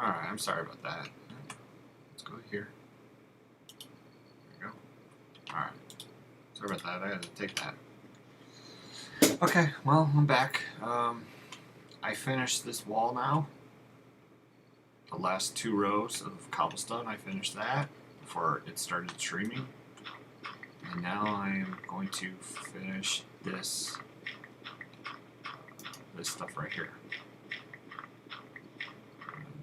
Alright, I'm sorry about that. Let's go here. There we go. Alright. Sorry about that. I had to take that. Okay, well, I'm back. I finished this wall now. The last 2 rows of cobblestone, I finished that before it started streaming. And now I'm going to finish this stuff right here.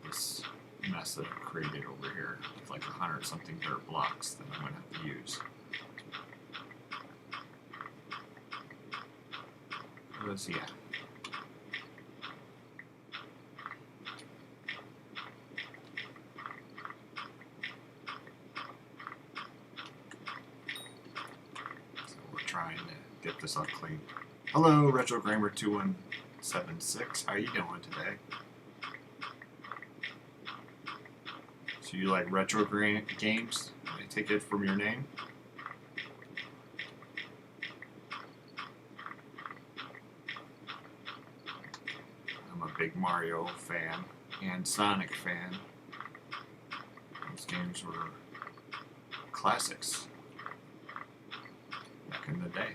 This mess that I've created over here with like 100-something dirt blocks that I'm going to have to use. Because, yeah. So we're trying to get this all clean. Hello, RetroGramer2176. How are you doing today? So you like retro games? I take it from your name? I'm a big Mario fan and Sonic fan. Those games were classics back in the day.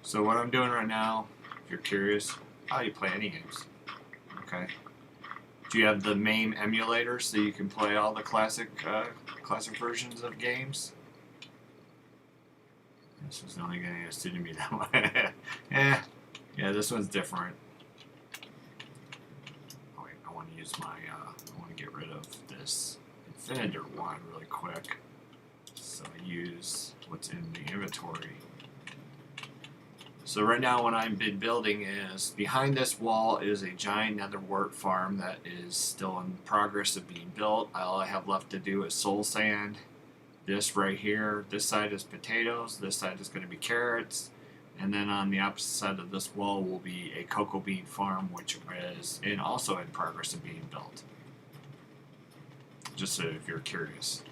So what I'm doing right now, if you're curious, how do you play any games? Okay. Do you have the MAME emulator so you can play all the classic versions of games? This was only getting us to me that way. Yeah, this one's different. Oh wait, I want to use my, I want to get rid of this Infinitor one really quick. So I use what's in the inventory. So right now what I've been building is, behind this wall is a giant nether wart farm that is still in progress of being built. All I have left to do is soul sand. This right here, this side is potatoes, this side is going to be carrots, and then on the opposite side of this wall will be a cocoa bean farm, which is also in progress of being built. Just so if you're curious.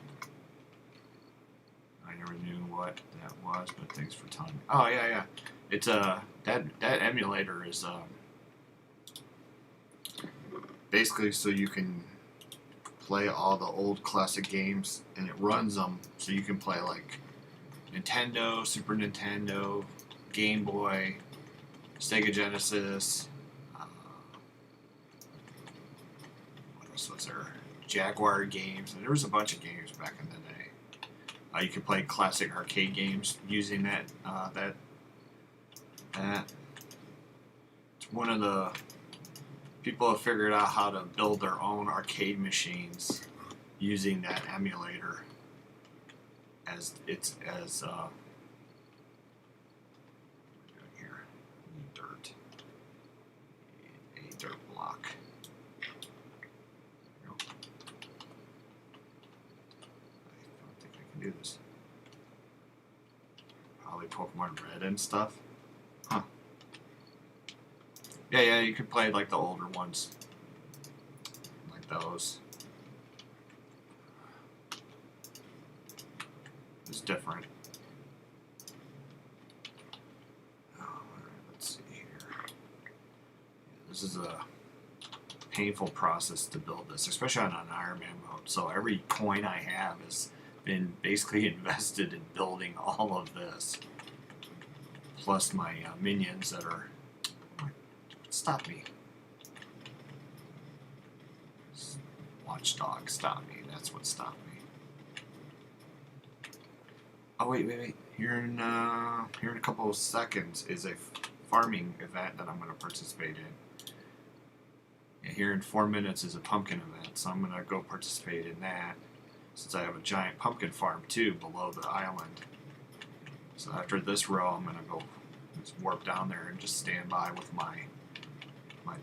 I never knew what that was, but thanks for telling me. Oh yeah. It's that emulator is basically so you can play all the old classic games, and it runs them so you can play like Nintendo, Super Nintendo, Game Boy, Sega Genesis. What else was there? Jaguar games, and there was a bunch of games back in the day. You could play classic arcade games using that. It's one of the people have figured out how to build their own arcade machines using that emulator as here, dirt, a dirt block. I don't think I can do this. Probably Pokemon Red and stuff. Huh. Yeah, you could play like the older ones. Like those. It's different. Alright, let's see here. This is a painful process to build this, especially on an Ironman mode. So every coin I have has been basically invested in building all of this. Plus my minions that are... Stop me. Watchdog, stop me. That's what stopped me. Oh wait. Here in a couple of seconds is a farming event that I'm going to participate in. And here in 4 minutes is a pumpkin event, so I'm going to go participate in that, since I have a giant pumpkin farm too below the island. So after this row, I'm going to go just warp down there and just stand by with my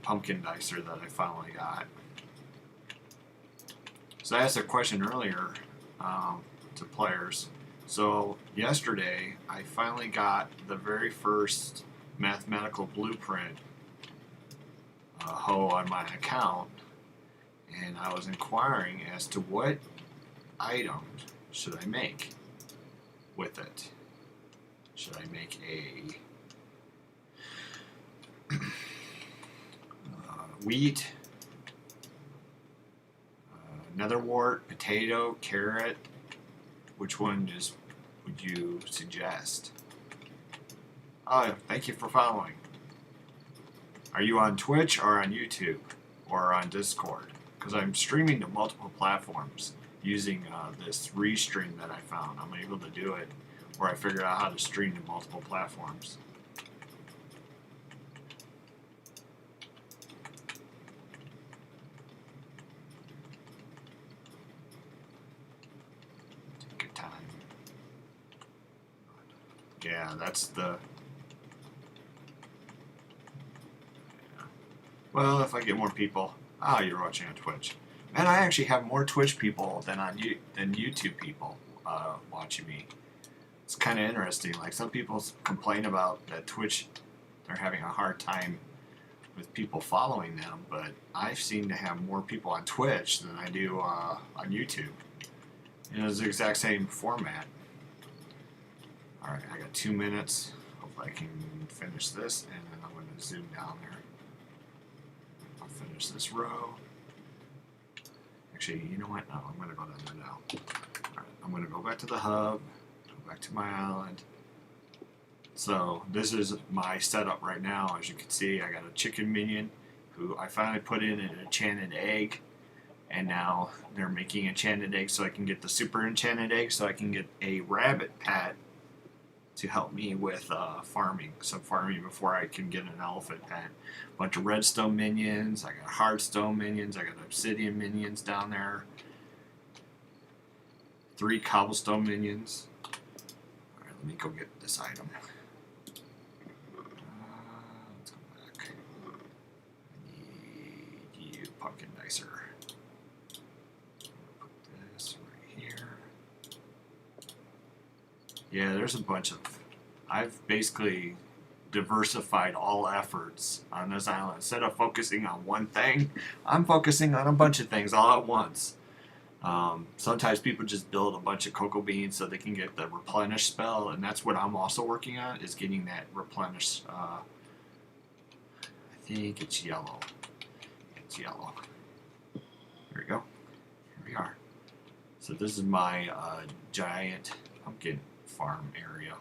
pumpkin dicer that I finally got. So I asked a question earlier to players. So yesterday I finally got the very first mathematical blueprint hoe on my account, and I was inquiring as to what items should I make with it. Should I make a wheat, netherwort, potato, carrot. Which one would you suggest? Oh, thank you for following. Are you on Twitch or on YouTube or on Discord? Because I'm streaming to multiple platforms using this restream that I found. I'm able to do it where I figured out how to stream to multiple platforms. Take your time. Yeah, that's the... Well, if I get more people... Oh, you're watching on Twitch. Man, I actually have more Twitch people than YouTube people watching me. It's kind of interesting. Like, some people complain about that Twitch, they're having a hard time with people following them, but I seem to have more people on Twitch than I do on YouTube. And it's the exact same format. Alright, I got 2 minutes. Hope I can finish this, and then I'm going to zoom down there. I'll finish this row. Actually, you know what? No, I'm going to go down there now. Alright, I'm going to go back to the hub, go back to my island. So, this is my setup right now. As you can see, I got a chicken minion who I finally put in an enchanted egg. And now they're making enchanted eggs so I can get the super enchanted egg so I can get a rabbit pet to help me with some farming before I can get an elephant pet. A bunch of redstone minions, I got hardstone minions, I got obsidian minions down there. 3 cobblestone minions. Alright, let me go get this item. Let's go back. I need you, pumpkin dicer. Put this right here. Yeah, there's a bunch of... I've basically diversified all efforts on this island. Instead of focusing on one thing, I'm focusing on a bunch of things all at once. Sometimes people just build a bunch of cocoa beans so they can get the replenish spell, and that's what I'm also working on, is getting that replenish. I think it's yellow. It's yellow. There we go. Here we are. So this is my giant pumpkin farm area,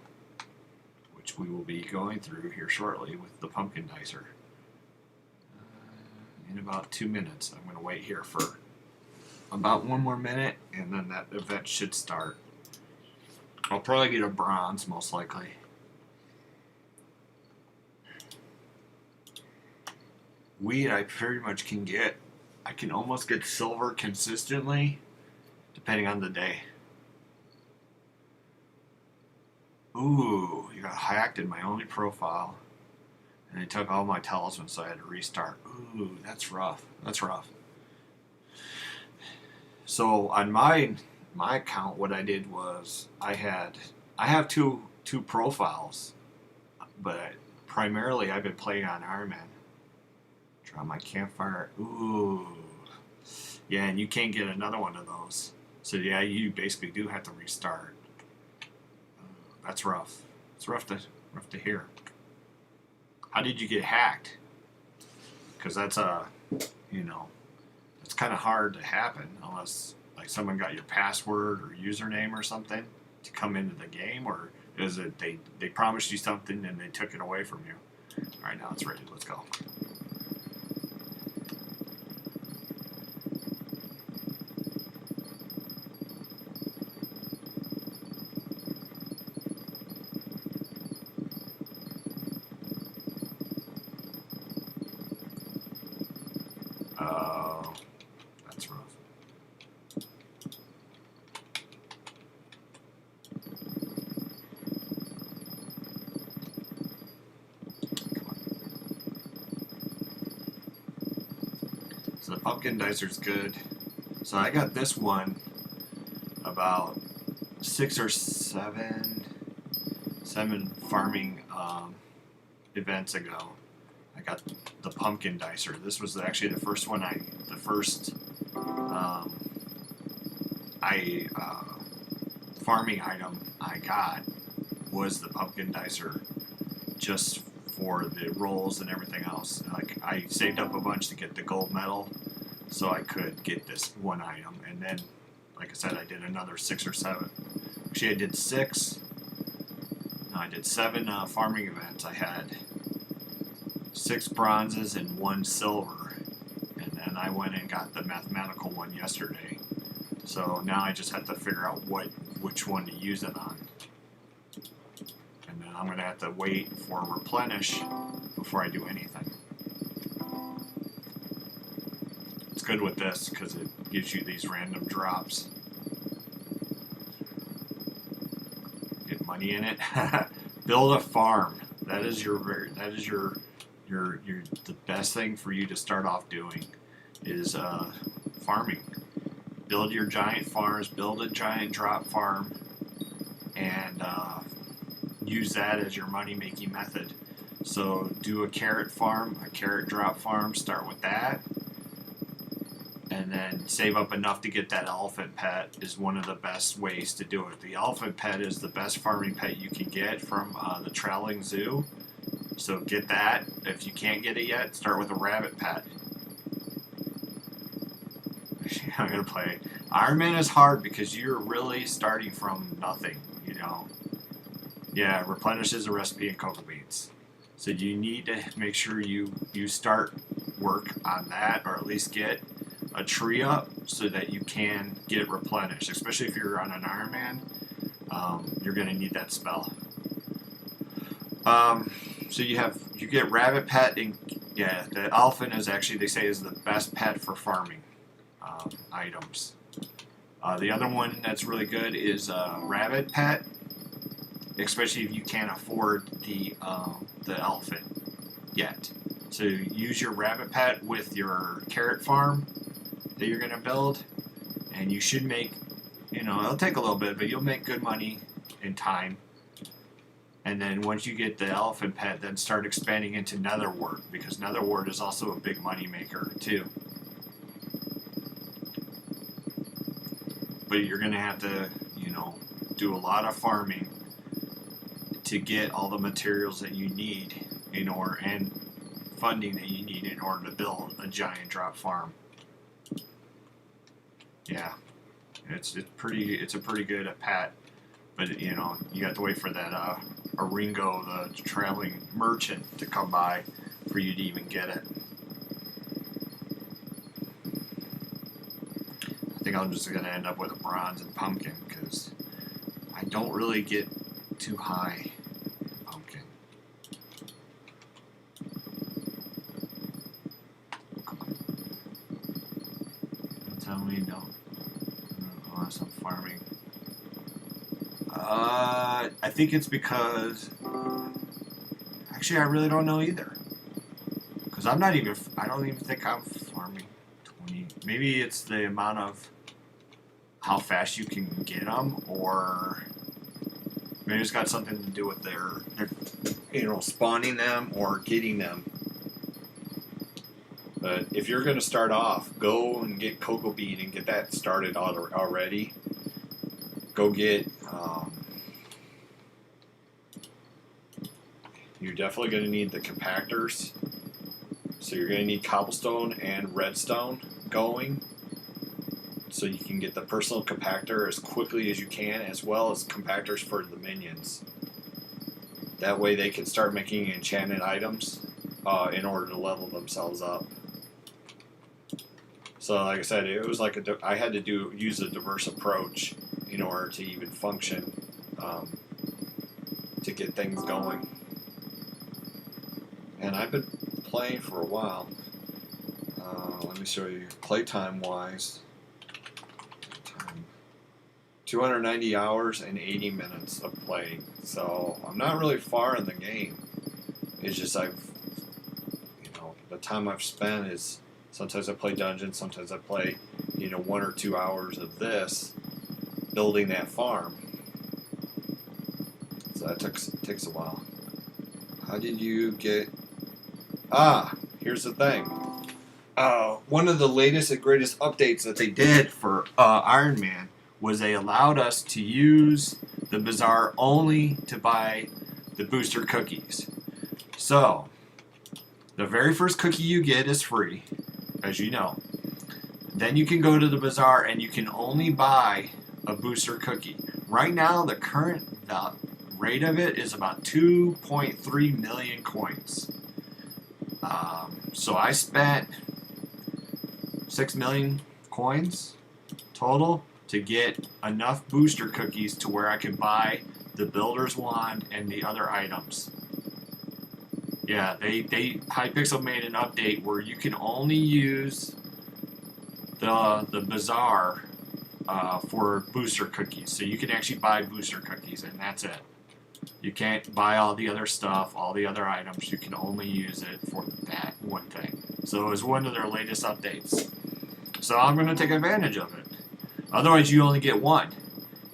which we will be going through here shortly with the pumpkin dicer. In about 2 minutes. I'm going to wait here for about 1 more minute, and then that event should start. I'll probably get a bronze, most likely. Wheat I pretty much can get. I can almost get silver consistently, depending on the day. Ooh, you got hacked in my only profile. And they took all my talismans, so I had to restart. Ooh, that's rough. That's rough. So on my account, what I did was I have two profiles, but primarily I've been playing on Ironman. Draw my campfire. Ooh, yeah, and you can't get another one of those. So yeah, you basically do have to restart. That's rough. It's rough to hear. How did you get hacked? Because that's it's kind of hard to happen unless like someone got your password or username or something to come into the game, or is it they promised you something and they took it away from you? All right, now it's ready. Let's go. That's rough. So the pumpkin dicer's good. So I got this one about 6 or 7 farming events ago. I got the pumpkin dicer. This was actually the first one farming item I got was the pumpkin dicer, just for the rolls and everything else. Like, I saved up a bunch to get the gold medal so I could get this one item, and then, like I said, I did another 6 or 7. Actually, I did 6. No, I did 7 farming events. I had 6 bronzes and 1 silver, and then I went and got the mathematical one yesterday. So now I just have to figure out which one to use it on. And then I'm going to have to wait for replenish before I do anything. It's good with this because it gives you these random drops. Get money in it. Build a farm. That is the best thing for you to start off doing is farming. Build your giant farms, build a giant drop farm, and use that as your money-making method. So do a carrot farm, a carrot drop farm, start with that, and then save up enough to get that elephant pet is one of the best ways to do it. The elephant pet is the best farming pet you can get from the traveling zoo. So get that. If you can't get it yet, start with a rabbit pet. I'm going to play. Ironman is hard because you're really starting from nothing, you know. Yeah, replenishes a recipe in cocoa beans. So you need to make sure you start work on that, or at least get a tree up so that you can get it replenished. Especially if you're on an Ironman, you're going to need that spell. So you get rabbit pet, and yeah, the elephant is actually, they say, is the best pet for farming items. The other one that's really good is rabbit pet, especially if you can't afford the elephant yet. So use your rabbit pet with your carrot farm that you're going to build, and you should make, you know, it'll take a little bit, but you'll make good money in time. And then once you get the elephant pet, then start expanding into netherwort, because netherwort is also a big money maker too. But you're going to have to, you know, do a lot of farming to get all the materials that you need in order, and funding that you need in order to build a giant drop farm. Yeah, it's a pretty good pet, but you know, you got to wait for that Ringo, the traveling merchant, to come by for you to even get it. I think I'm just going to end up with a bronze and pumpkin because I don't really get too high in pumpkin. Come on. Don't tell me no. Unless I'm farming. I think it's because, actually I really don't know either. Because I don't even think I'm farming 20. Maybe it's the amount of how fast you can get them, or maybe it's got something to do with their you know, spawning them or getting them. But if you're going to start off, go and get cocoa bean and get that started already. Go get, you're definitely going to need the compactors. So you're going to need cobblestone and redstone going, so you can get the personal compactor as quickly as you can, as well as compactors for the minions. That way they can start making enchanted items in order to level themselves up. So like I said, it was like I had to use a diverse approach in order to even function, to get things going. And I've been playing for a while. Let me show you playtime wise. 290 hours and 80 minutes of playing. So I'm not really far in the game. It's just the time I've spent is, sometimes I play dungeons, sometimes I play, 1 or 2 hours of this, building that farm. So that takes a while. How did you get... here's the thing. One of the latest and greatest updates that they did for Ironman was they allowed us to use the bazaar only to buy the booster cookies. So, the very first cookie you get is free, as you know. Then you can go to the bazaar and you can only buy a booster cookie. Right now, the current rate of it is about 2.3 million coins. So I spent 6 million coins total to get enough booster cookies to where I could buy the builder's wand and the other items. Yeah, Hypixel made an update where you can only use the bazaar for booster cookies. So you can actually buy booster cookies, and that's it. You can't buy all the other stuff, all the other items. You can only use it for that one thing. So it was one of their latest updates. So I'm going to take advantage of it. Otherwise, you only get one,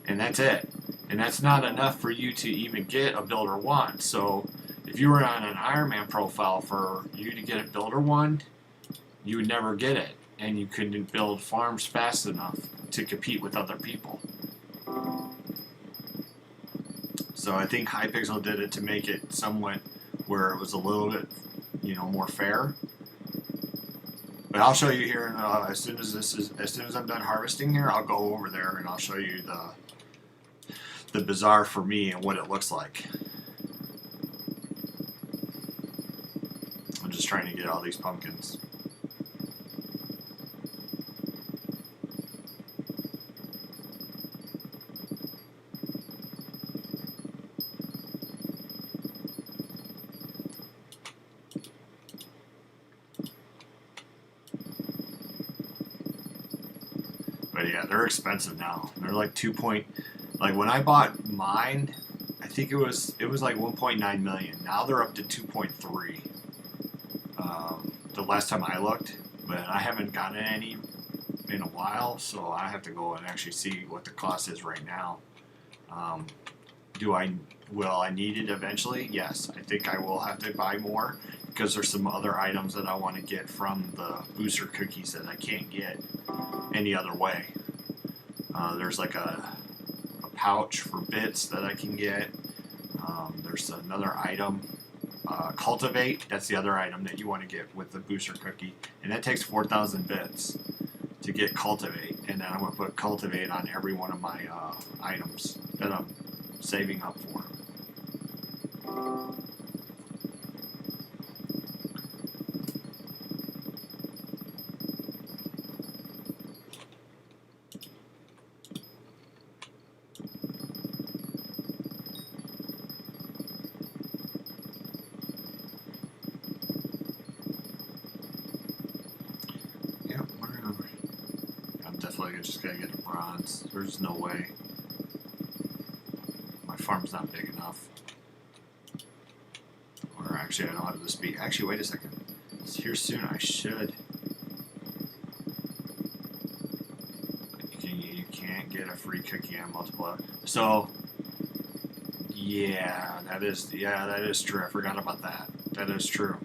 and that's it. And that's not enough for you to even get a builder wand. So if you were on an Ironman profile, for you to get a builder wand, you would never get it. And you couldn't build farms fast enough to compete with other people. So I think Hypixel did it to make it somewhat where it was a little bit, more fair. But I'll show you here as soon as I'm done harvesting here, I'll go over there and I'll show you the bazaar for me and what it looks like. I'm just trying to get all these pumpkins. But yeah, they're expensive now. They're like like when I bought mine, I think it was like 1.9 million. Now they're up to 2.3. The last time I looked, but I haven't gotten any in a while, so I have to go and actually see what the cost is right now. Will I need it eventually? Yes, I think I will have to buy more because there's some other items that I want to get from the booster cookies that I can't get any other way. There's like a pouch for bits that I can get. There's another item, cultivate. That's the other item that you want to get with the booster cookie, and that takes 4,000 bits to get cultivate. And then I'm going to put cultivate on every one of my items that I'm saving up for. I'm just gonna get a bronze. There's no way. My farm's not big enough. Or actually, I don't have the speed. Actually, wait a second. It's here soon. I should. You can't get a free cookie on multiplier. So, yeah, that is true. I forgot about that. That is true.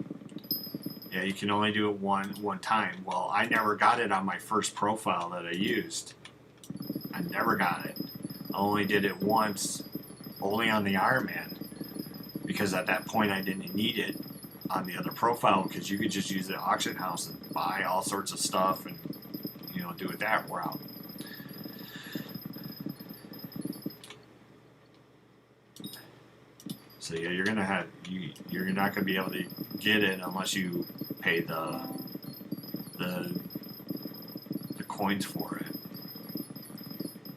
Yeah, you can only do it one time. Well, I never got it on my first profile that I used. I never got it. I only did it once, only on the Ironman, because at that point I didn't need it on the other profile because you could just use the auction house and buy all sorts of stuff and do it that route. So yeah, you're not gonna be able to get it unless you pay the coins for it.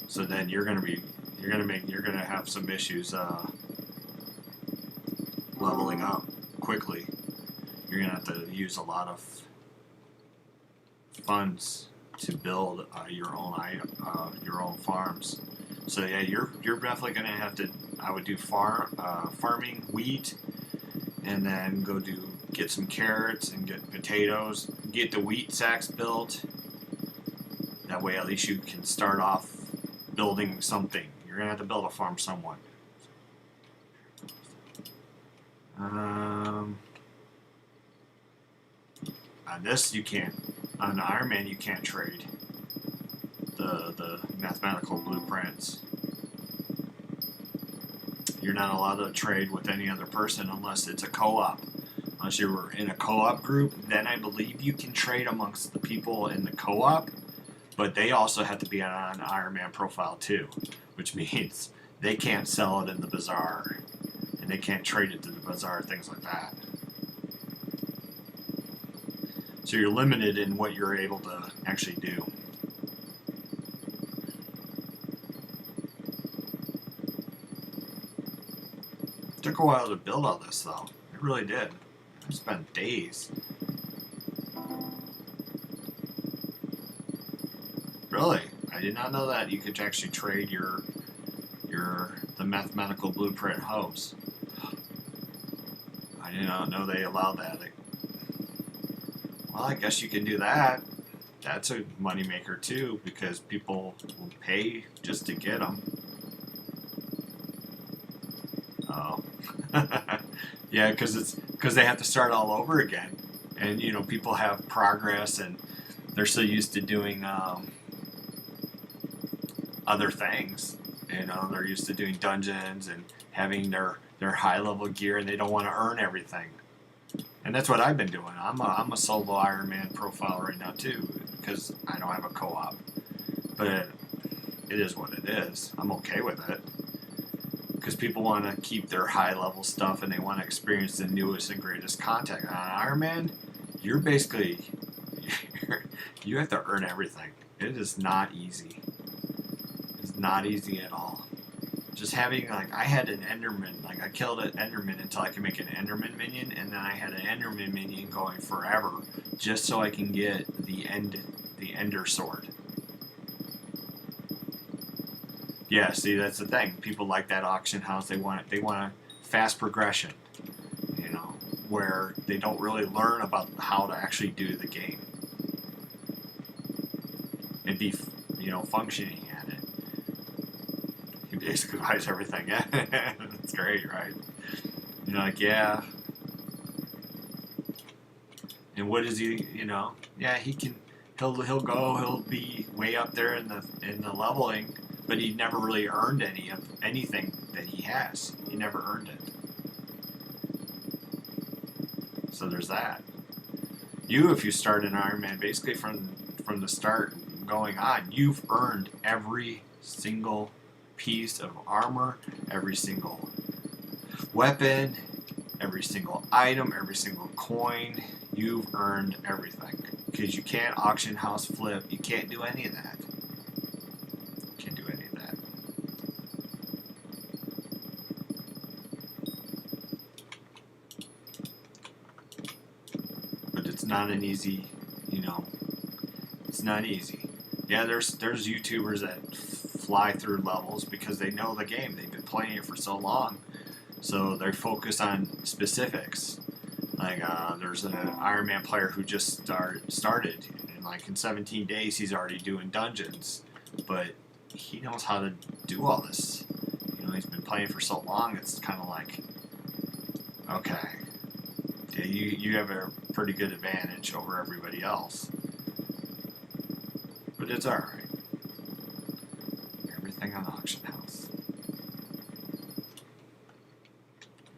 So then you're gonna have some issues leveling up quickly. You're gonna have to use a lot of funds to build your own farms. So yeah, you're definitely gonna have to. I would do farming wheat, and then get some carrots and get potatoes. Get the wheat sacks built. That way, at least you can start off building something. You're gonna have to build a farm somewhat. On this you can't. On the Ironman you can't trade the mathematical blueprints. You're not allowed to trade with any other person unless it's a co-op. unless you were in a co-op group. Then I believe you can trade amongst the people in the co-op, but they also have to be on an Ironman profile too, which means they can't sell it in the bazaar, and they can't trade it to the bazaar, things like that. So you're limited in what you're able to actually do. It took a while to build all this though. It really did. I spent days. Really? I did not know that you could actually trade the mathematical blueprint hose. I did not know they allowed that. Well, I guess you can do that. That's a moneymaker too, because people will pay just to get them. Oh, yeah, because they have to start all over again, and you know people have progress, and they're so used to doing other things. You know, they're used to doing dungeons and having their high level gear, and they don't want to earn everything. And that's what I've been doing. I'm a solo Ironman profile right now too, because I don't have a co-op. But it is what it is. I'm okay with it, because people want to keep their high level stuff and they want to experience the newest and greatest content. On Ironman, you're basically you have to earn everything. It is not easy. It's not easy at all. Just having, like, I had an Enderman, like I killed an Enderman until I could make an Enderman minion, and then I had an Enderman minion going forever, just so I can get the Ender sword. Yeah, see, that's the thing. People like that auction house. They want a fast progression, you know, where they don't really learn about how to actually do the game and be, you know, functioning at it. He basically buys everything. Yeah, that's great, right? You're like, yeah. And what is he? You know, yeah, he can. He'll be way up there in the leveling, but he never really earned anything that he has. He never earned it. So there's that. If you start an Ironman, basically from the start going on, you've earned every single piece of armor, every single weapon, every single item, every single coin. You've earned everything, because you can't auction house flip. You can't do any of that. You can't do any of that. But it's not an easy, you know, it's not easy. Yeah, there's YouTubers that fly through levels because they know the game. They've been playing it for so long. So they're focused on specifics. Like, there's an Ironman player who just started, and like in 17 days he's already doing dungeons. But he knows how to do all this. You know, he's been playing for so long, it's kind of like, okay, yeah, you have a pretty good advantage over everybody else. But it's alright. Everything on auction house.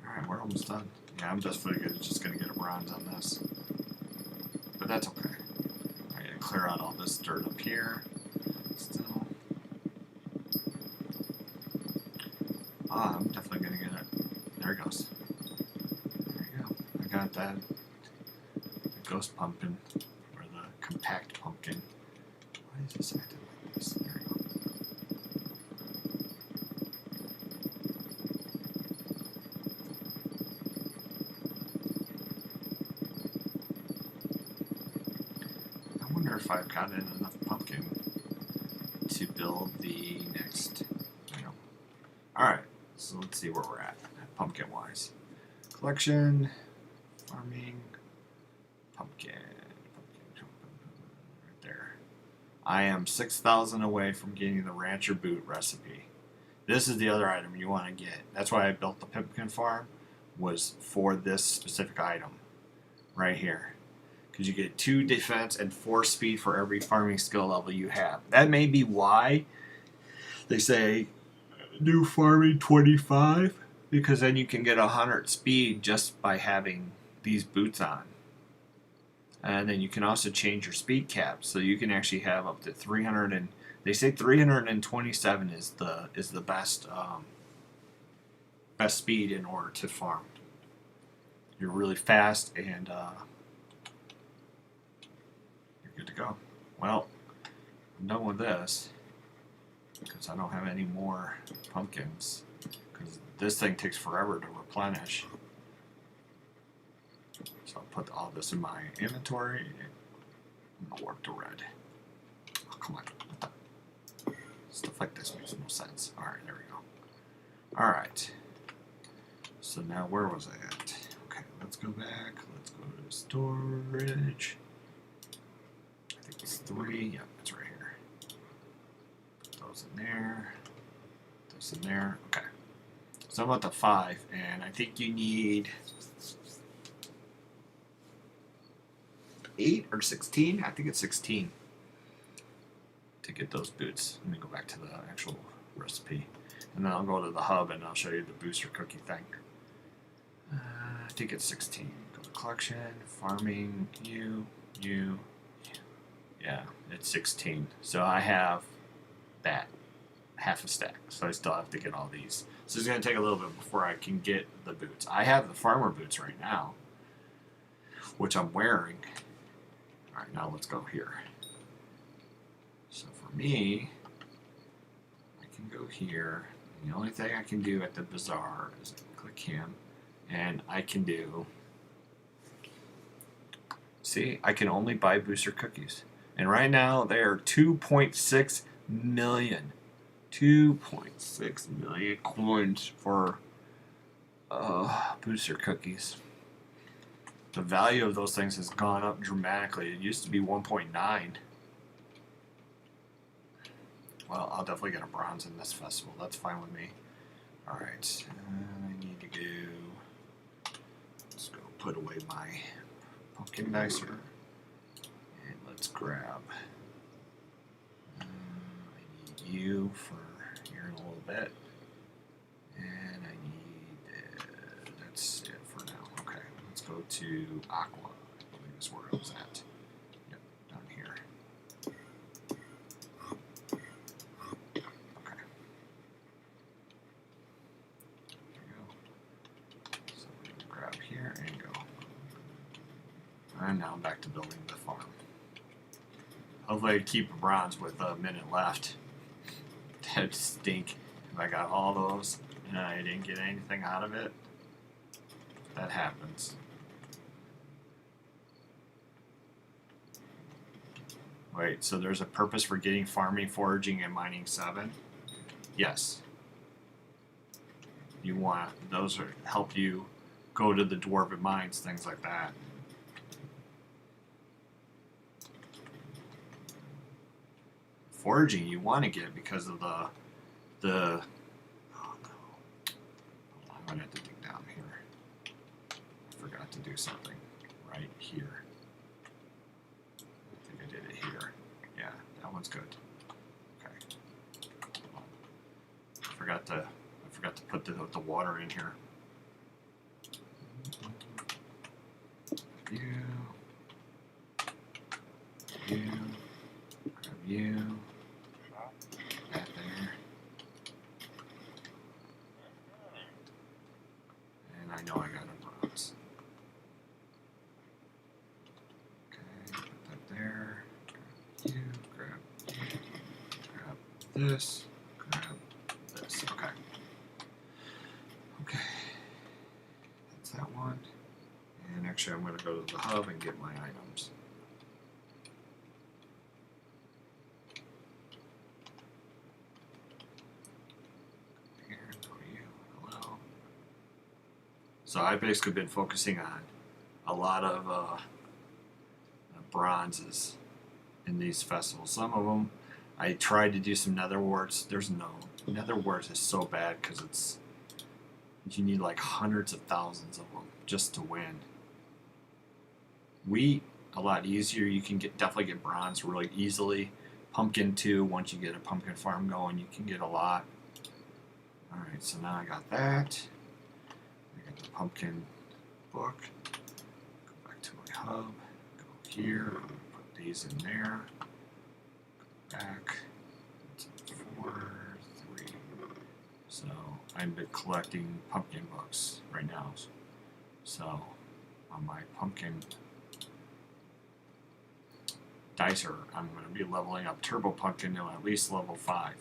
Alright, we're almost done. Yeah, I'm just going to get a bronze on this. But that's okay. I gotta clear out all this dirt up here. Still. I'm definitely going to get it. There it goes. There you go. I got that. The ghost pumpkin. Or the compact pumpkin. Why is this acting like this? There we go. I wonder if I've gotten enough pumpkin to build the next item. Alright, so let's see where we're at pumpkin wise. Collection, farming, pumpkin. Right there. I am 6,000 away from getting the Rancher Boot recipe. This is the other item you want to get. That's why I built the pumpkin farm, was for this specific item right here. Because you get 2 defense and 4 speed for every farming skill level you have. That may be why they say do farming 25, because then you can get 100 speed just by having these boots on. And then you can also change your speed cap, so you can actually have up to 300 and they say 327 is the best best speed in order to farm. You're really fast and you're good to go. Well, I'm done with this because I don't have any more pumpkins because this thing takes forever to replenish. So I'll put all this in my inventory. I'm gonna warp to red. Oh, come on. Stuff like this makes no sense. Alright, there we go. Alright. So now where was I at? Okay, let's go back. Let's go to storage. I think it's 3. Yep, it's right here. Put those in there. Put those in there. Okay. So I'm at the 5, and I think you need 8 or 16. I think it's 16 to get those boots. Let me go back to the actual recipe, and then I'll go to the hub and I'll show you the booster cookie thing. I think it's 16. Go to collection, farming, you. Yeah, it's 16. So I have that half a stack. So I still have to get all these. So it's going to take a little bit before I can get the boots. I have the farmer boots right now, which I'm wearing. All right, now let's go here. So for me, I can go here. The only thing I can do at the bazaar is click him, and I can do, see, I can only buy booster cookies. And right now they are 2.6 million. 2.6 million coins for booster cookies. The value of those things has gone up dramatically. It used to be 1.9. Well, I'll definitely get a bronze in this festival. That's fine with me. Alright, I need to go. Let's go put away my pumpkin dicer. And let's grab. I need you for here in a little bit. And I need. That's it for now. Okay, let's go to Aqua. I believe is where I was at. Yep, down here. And now I'm back to building the farm. Hopefully I keep a bronze with a minute left. That'd stink if I got all those and I didn't get anything out of it. That happens. Wait, so there's a purpose for getting farming, foraging, and mining 7? Yes. You want those are help you go to the dwarven mines, things like that. Foraging you want to get because of the oh no. I'm gonna have to dig down here. I forgot to do something right here. I think I did it here. Yeah, that one's good. Okay. I forgot to put the water in here. You. Grab you. That there. And I know I got a bronze. Okay, put that there. Grab you, grab this, grab this. Okay. Okay. That's that one. And actually I'm going to go to the hub and get my items. So I've basically been focusing on a lot of bronzes in these festivals. Some of them I tried to do some nether warts. There's no nether warts is so bad because it's you need like hundreds of thousands of them just to win. Wheat a lot easier. You can definitely get bronze really easily. Pumpkin too. Once you get a pumpkin farm going, you can get a lot. All right, so now I got that. The pumpkin book. hub, go here, put these in there, go back, 4, 3. So I've been collecting pumpkin books right now. So on my pumpkin dicer, I'm going to be leveling up Turbo Pumpkin to at least level 5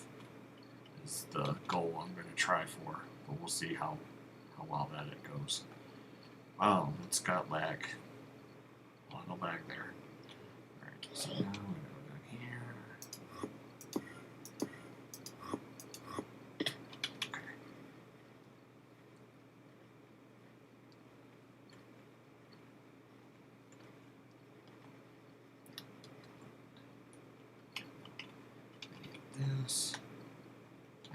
is the goal I'm going to try for, but we'll see how well that it goes. Oh, it's got lag. A lot of lag there. Alright, so now I'm going to go down here. Okay. This.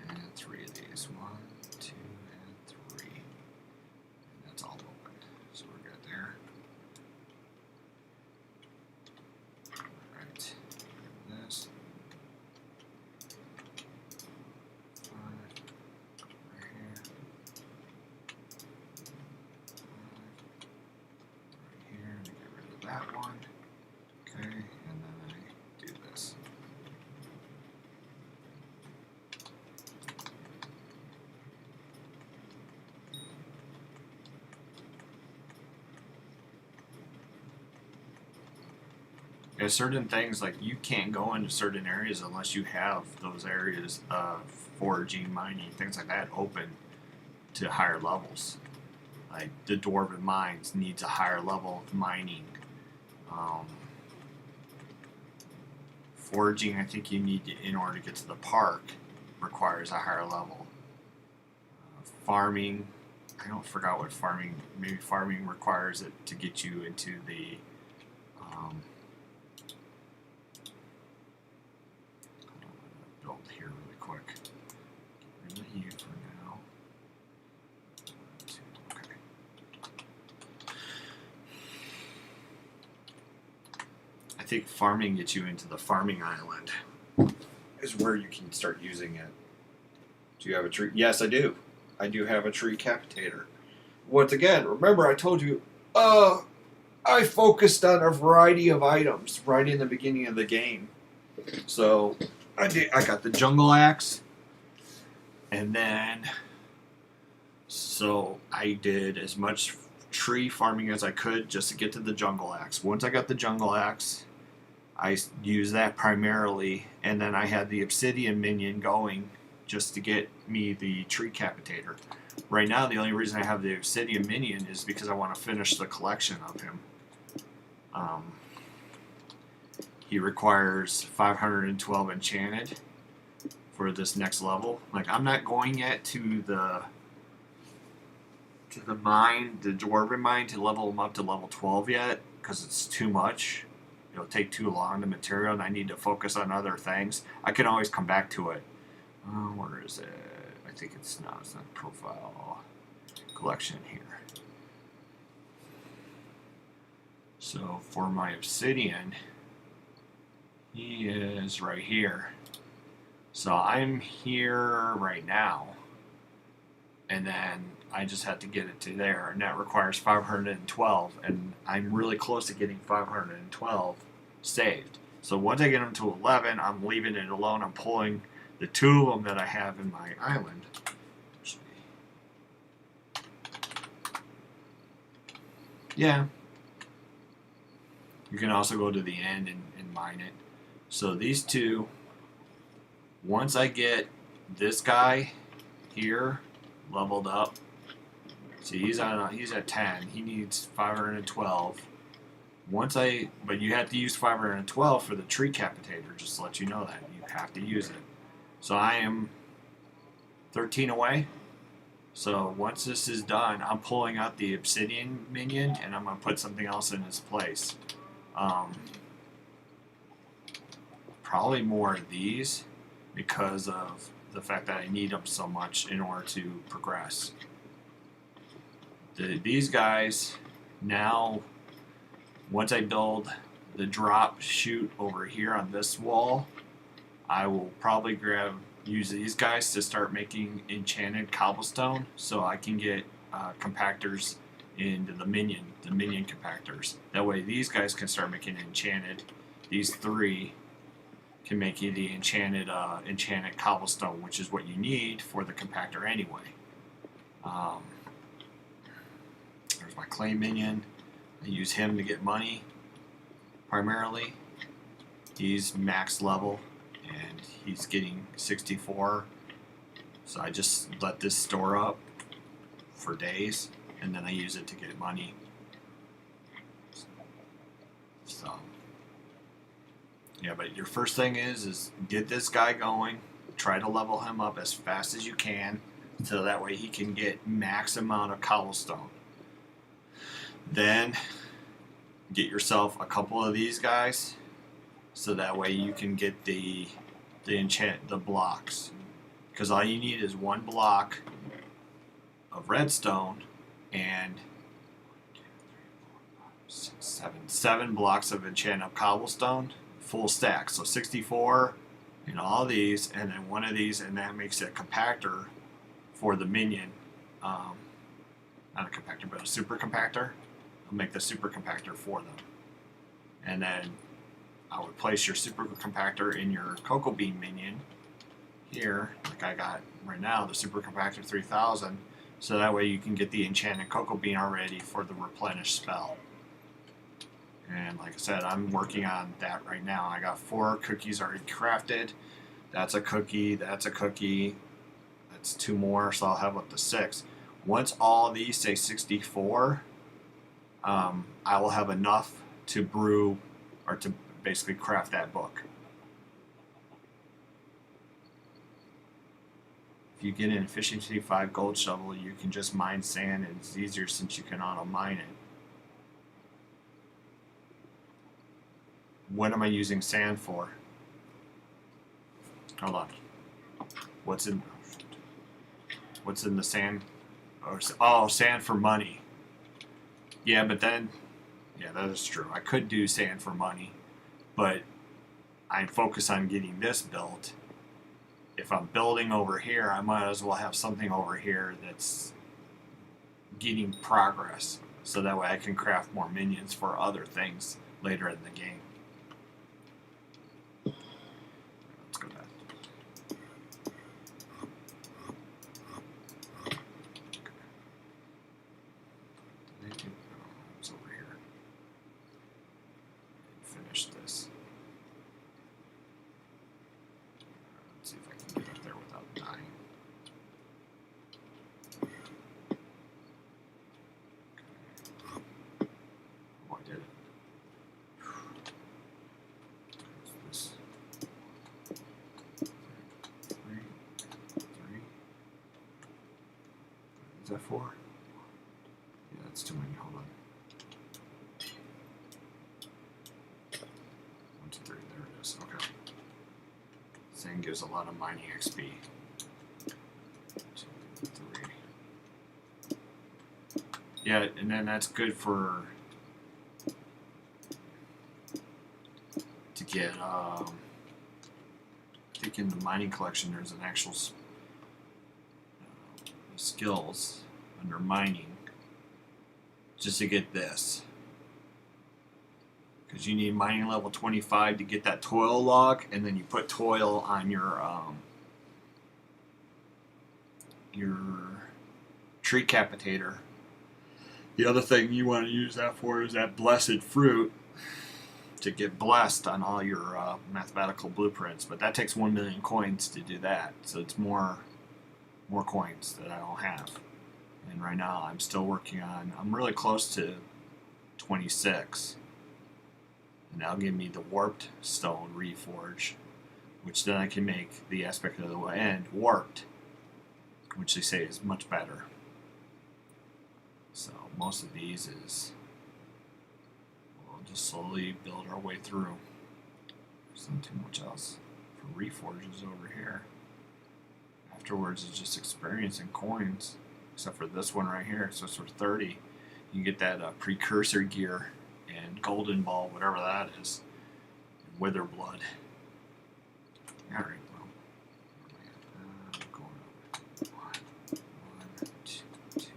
And 3 of these. 1, 2, and 3. And that's all open. So we're good there. Alright. This. 5. Right here. 5. Right here to get rid of that one. Okay, and then I do this. There's certain things like you can't go into certain areas unless you have those areas of foraging, mining, things like that open to higher levels. Like the Dwarven Mines needs a higher level of mining. Foraging, I think you need to, in order to get to the park, requires a higher level. Farming, I don't forgot what farming. Maybe farming requires it to get you into the. Build here really quick. Get rid of you for now. Okay. I think farming gets you into the farming island. Is where you can start using it. Do you have a tree? Yes, I do. I do have a tree capitator. Once again, remember I told you, I focused on a variety of items right in the beginning of the game. So I got the jungle axe, and then so I did as much tree farming as I could just to get to the jungle axe. Once I got the jungle axe, I used that primarily, and then I had the obsidian minion going just to get me the tree capitator. Right now, the only reason I have the obsidian minion is because I want to finish the collection of him. He requires 512 enchanted for this next level. Like, I'm not going yet to the mine, the Dwarven mine, to level him up to level 12 yet, because it's too much. It'll take too long, the material, and I need to focus on other things. I can always come back to it. Where is it? I think it's not profile collection here. So for my obsidian, he is right here. So I'm here right now, and then I just have to get it to there, and that requires 512, and I'm really close to getting 512 saved. So once I get them to 11, I'm leaving it alone. I'm pulling the 2 of them that I have in my island. Yeah. You can also go to the end and mine it. So these 2, once I get this guy here leveled up, see he's at 10. He needs 512. But you have to use 512 for the tree capitator. Just to let you know that you have to use it. So I am 13 away. So once this is done, I'm pulling out the obsidian minion, and I'm gonna put something else in its place. Probably more of these, because of the fact that I need them so much in order to progress. These guys, now, once I build the drop chute over here on this wall, I will probably use these guys to start making enchanted cobblestone, so I can get compactors into the minion compactors. That way these guys can start making enchanted. These three can make you the enchanted cobblestone, which is what you need for the compactor anyway. There's my clay minion. I use him to get money primarily. He's max level and he's getting 64. So I just let this store up for days and then I use it to get money. So yeah, but your first thing is get this guy going. Try to level him up as fast as you can so that way he can get max amount of cobblestone. Then get yourself a couple of these guys so that way you can get the blocks. Because all you need is one block of redstone and seven blocks of enchanted cobblestone, full stack. So 64 in all these, and then one of these, and that makes it a compactor for the minion. Not a compactor, but a super compactor. I'll make the super compactor for them. And then I would place your super compactor in your cocoa bean minion here, like I got right now, the super compactor 3000, so that way you can get the enchanted cocoa bean already for the replenish spell. And like I said, I'm working on that right now. I got 4 cookies already crafted. That's a cookie, that's a cookie, that's 2 more, so I'll have up to 6. Once all these say 64, I will have enough to brew or to basically craft that book. If you get an efficiency 5 gold shovel, you can just mine sand, and it's easier since you can auto mine it. What am I using sand for? Hold on. What's in the sand? Oh, sand for money. Yeah, but then, yeah, that is true. I could do sand for money, but I focus on getting this built. If I'm building over here, I might as well have something over here that's getting progress, so that way I can craft more minions for other things later in the game. Let's go back. It's over here. Finish this. Let's see if I can get up there without dying. Okay. Oh, I did it. This. 3. Is that 4? Yeah, that's too many. Hold on. 1, 2, 3. There it is. Okay. Sand gives a lot of mining XP. 2, 3. Yeah, and then that's good for to get. I think in the mining collection there's an actual skills under mining just to get this, because you need mining level 25 to get that toil log, and then you put toil on your tree capitator. The other thing you want to use that for is that blessed fruit to get blessed on all your mathematical blueprints, but that takes 1 million coins to do that, so it's more coins that I don't have. And right now I'm still working on, I'm really close to 26, and that'll give me the warped stone reforge, which then I can make the aspect of the end warped, which they say is much better. So most of these is, we'll just slowly build our way through. There's not too much else for reforges over here. Afterwards is just experience and coins, except for this one right here. So it's for 30. You can get that precursor gear and golden ball, whatever that is, and wither blood. All right, well, going up. 1, 2, 3.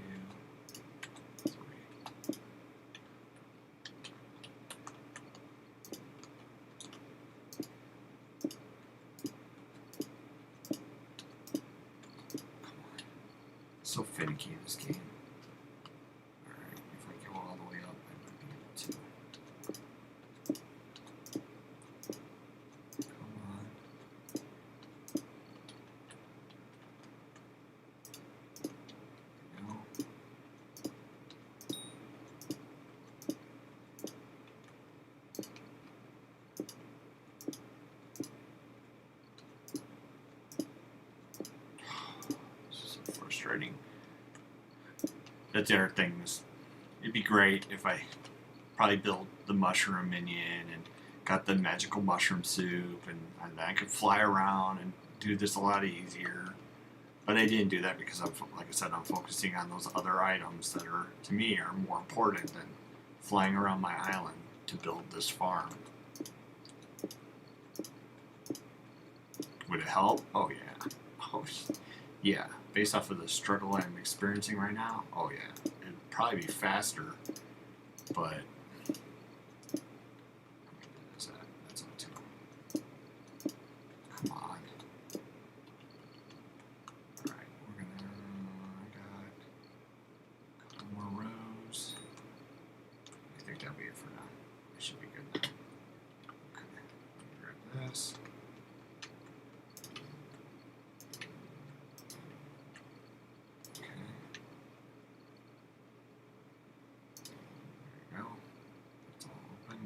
learning. That's the other thing. It'd be great if I probably built the mushroom minion and got the magical mushroom soup, and I could fly around and do this a lot easier. But I didn't do that because, like I said, I'm focusing on those other items that are, to me, are more important than flying around my island to build this farm. Would it help? Oh yeah. Oh yeah. Based off of the struggle I'm experiencing right now, oh yeah. It'd probably be faster, but that's up to him. Come on. Alright, we're gonna I got a couple more rows. I think that'll be it for now. It should be good now. Okay. Grab this.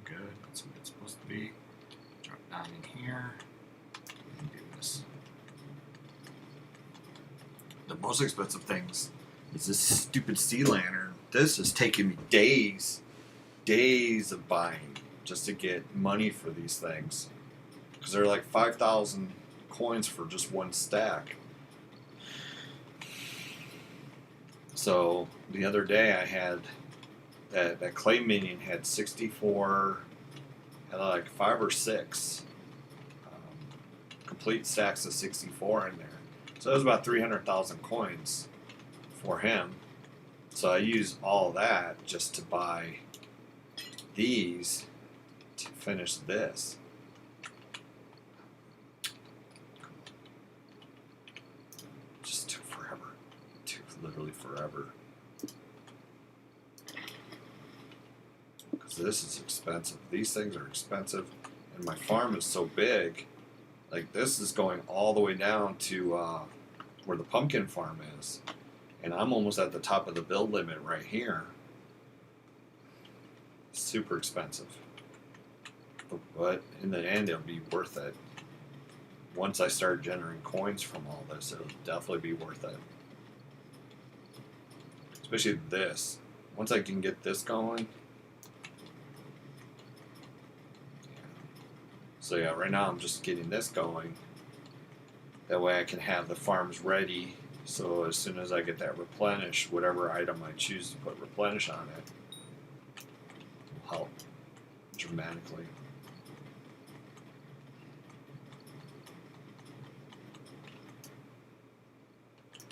Good, that's what it's supposed to be. Drop down in here and do this. The most expensive things is this stupid sea lantern. This is taking me days of buying just to get money for these things, because they're like 5,000 coins for just one stack. So the other day I had that clay minion had 64, had like 5 or 6 complete stacks of 64 in there. So it was about 300,000 coins for him. So I used all that just to buy these to finish this. Just took forever. It took literally forever. This is expensive. These things are expensive, and my farm is so big. Like, this is going all the way down to where the pumpkin farm is, and I'm almost at the top of the build limit right here. Super expensive, but in the end it'll be worth it. Once I start generating coins from all this, it'll definitely be worth it. Especially this. Once I can get this going. So yeah, right now I'm just getting this going. That way I can have the farms ready, so as soon as I get that replenish, whatever item I choose to put replenish on it will help dramatically.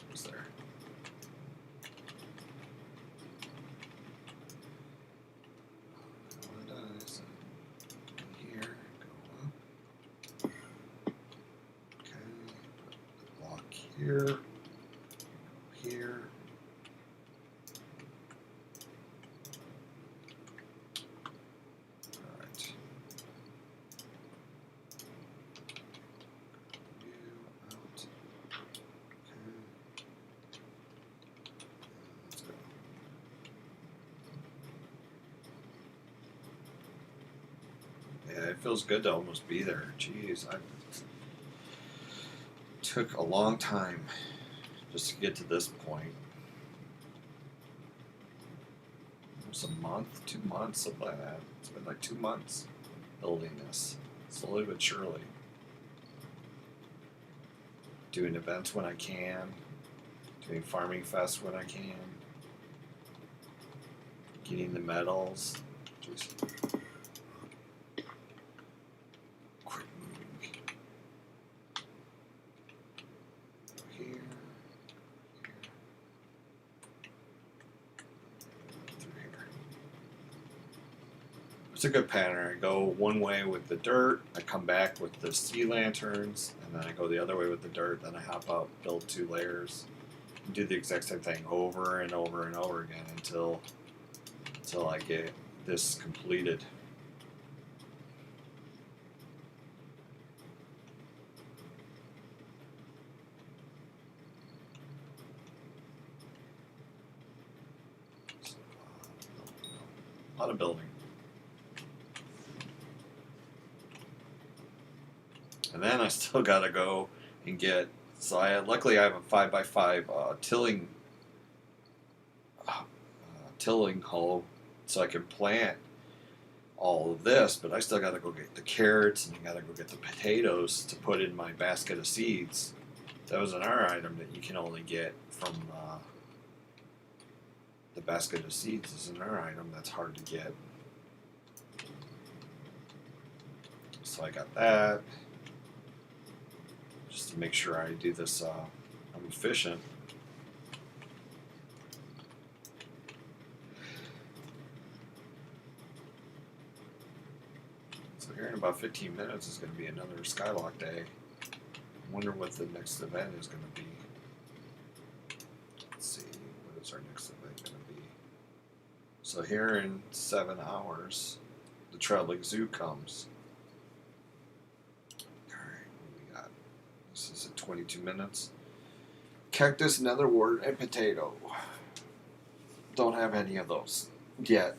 What's there? Here, here. All right. Out. Okay. Let's go. Yeah, it feels good to almost be there. Jeez, took a long time just to get to this point. Almost a month, 2 months, something like that. It's been like 2 months building this, slowly but surely. Doing events when I can, doing farming fest when I can, getting the medals. Just it's a good pattern. I go one way with the dirt, I come back with the sea lanterns, and then I go the other way with the dirt, then I hop out, build 2 layers, and do the exact same thing over and over and over again until I get this completed. A lot of building. And then I still gotta go and get So luckily I have a 5x5 tilling hole, so I can plant all of this. But I still got to go get the carrots and I got to go get the potatoes to put in my basket of seeds. That was another item that you can only get from the basket of seeds. Is another item that's hard to get. So I got that, just to make sure I do this, I'm efficient. So here in about 15 minutes is going to be another Skyblock day. I wonder what the next event is going to be. Let's see, what is our next event going to be? So here in 7 hours, the Traveling Zoo comes. This is at 22 minutes. Cactus, netherwort, and potato. Don't have any of those yet.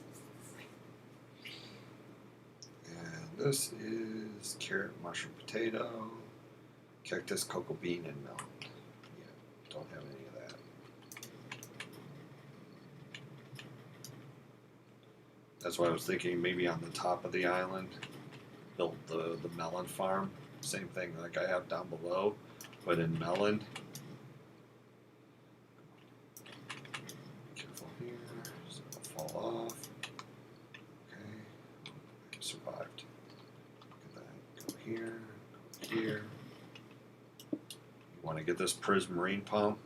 And this is carrot, mushroom, potato, cactus, cocoa bean, and melon. Yeah, don't have any of that. That's why I was thinking maybe on the top of the island, build the melon farm. Same thing like I have down below, but in melon. Careful here, so it'll fall off. Okay, I survived. Look at that. Go here, go here. You want to get this prismarine pump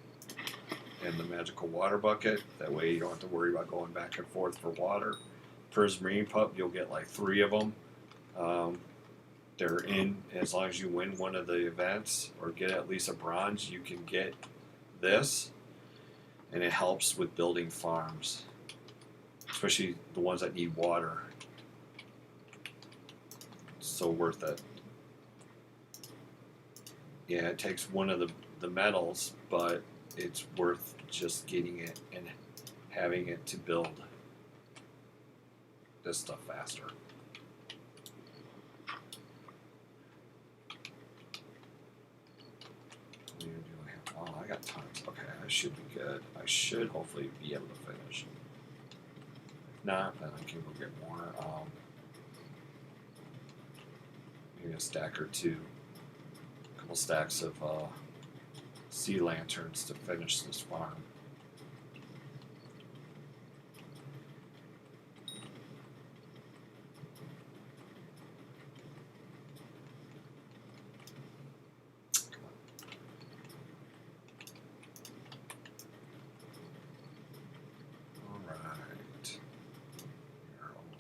and the magical water bucket. That way you don't have to worry about going back and forth for water. Prismarine pump, you'll get like 3 of them. They're in, as long as you win one of the events or get at least a bronze, you can get this, and it helps with building farms, especially the ones that need water. It's so worth it. Yeah, it takes one of the metals, but it's worth just getting it and having it to build this stuff faster. Oh, I got tons. Okay, I should be good. I should hopefully be able to finish. If not, then I can go get more. Maybe a stack or two. A couple stacks of sea lanterns to finish this farm.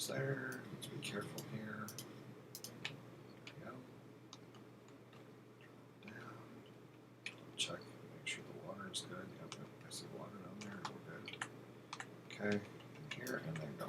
There. Let's be careful here. There we go. Drop down. Check. Make sure the water is good. Yep, I see water down there. We're good. Okay. Here and then go.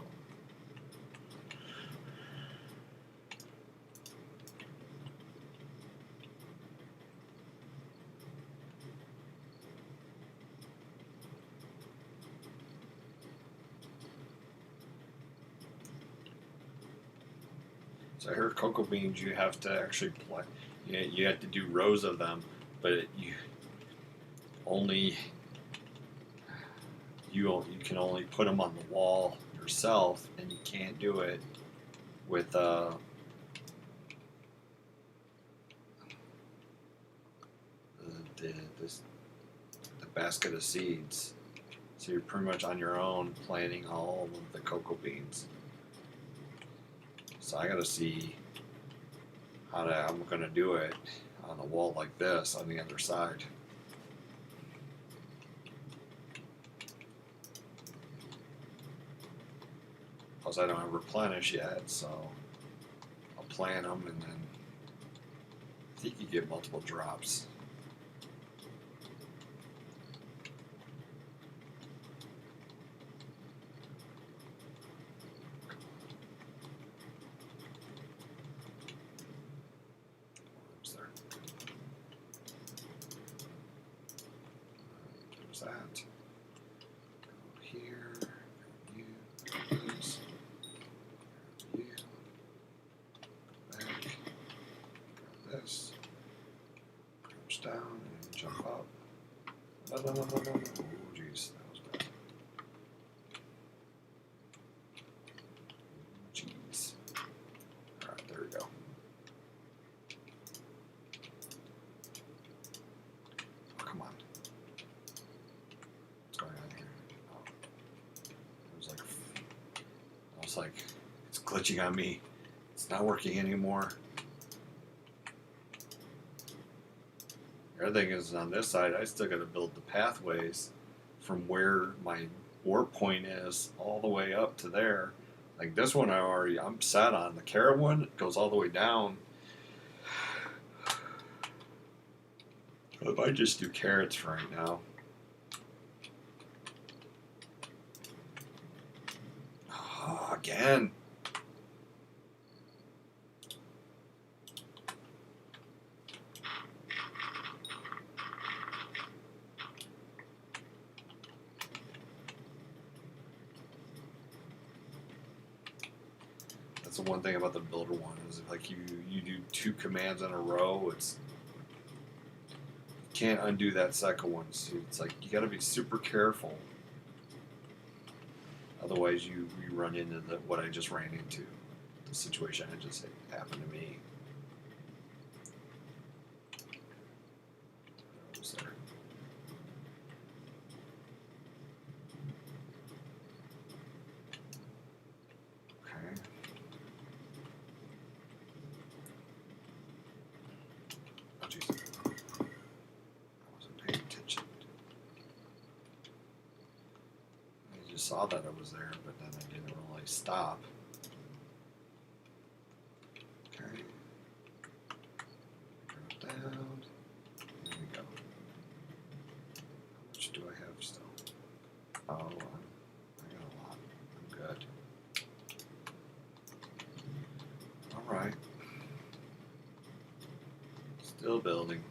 So I heard cocoa beans you have to actually plant. You have to do rows of them, but you can only put them on the wall yourself, and you can't do it with the basket of seeds. So you're pretty much on your own planting all of the cocoa beans. So I gotta see how I'm gonna do it on a wall like this on the other side. Plus I don't have replenish yet, so I'll plant them and then I think you get multiple drops. That. Go here, you, this, you, back, this, crouch down and jump up. No, no, no, no, no, no. Oh, jeez, that was bad. Jeez. Alright, there we go. Oh, come on. What's going on here? Oh. I was like, it's glitching on me. It's not working anymore. The other thing is on this side, I still got to build the pathways from where my warp point is all the way up to there. Like this one, I'm set on. The carrot one goes all the way down. I might just do carrots for right now. Oh, again. That's the one thing about the builder one is like you do 2 commands in a row. You can't undo that second one. So it's like you got to be super careful. Otherwise, you run into what I just ran into, the situation that just happened to me. What was there? Okay. Oh, jeez. I wasn't paying attention. I just saw that it was there, but then I didn't really stop. Okay. Drop down. There we go. How much do I have still? Oh, I got a lot. I'm good. Alright. Still building.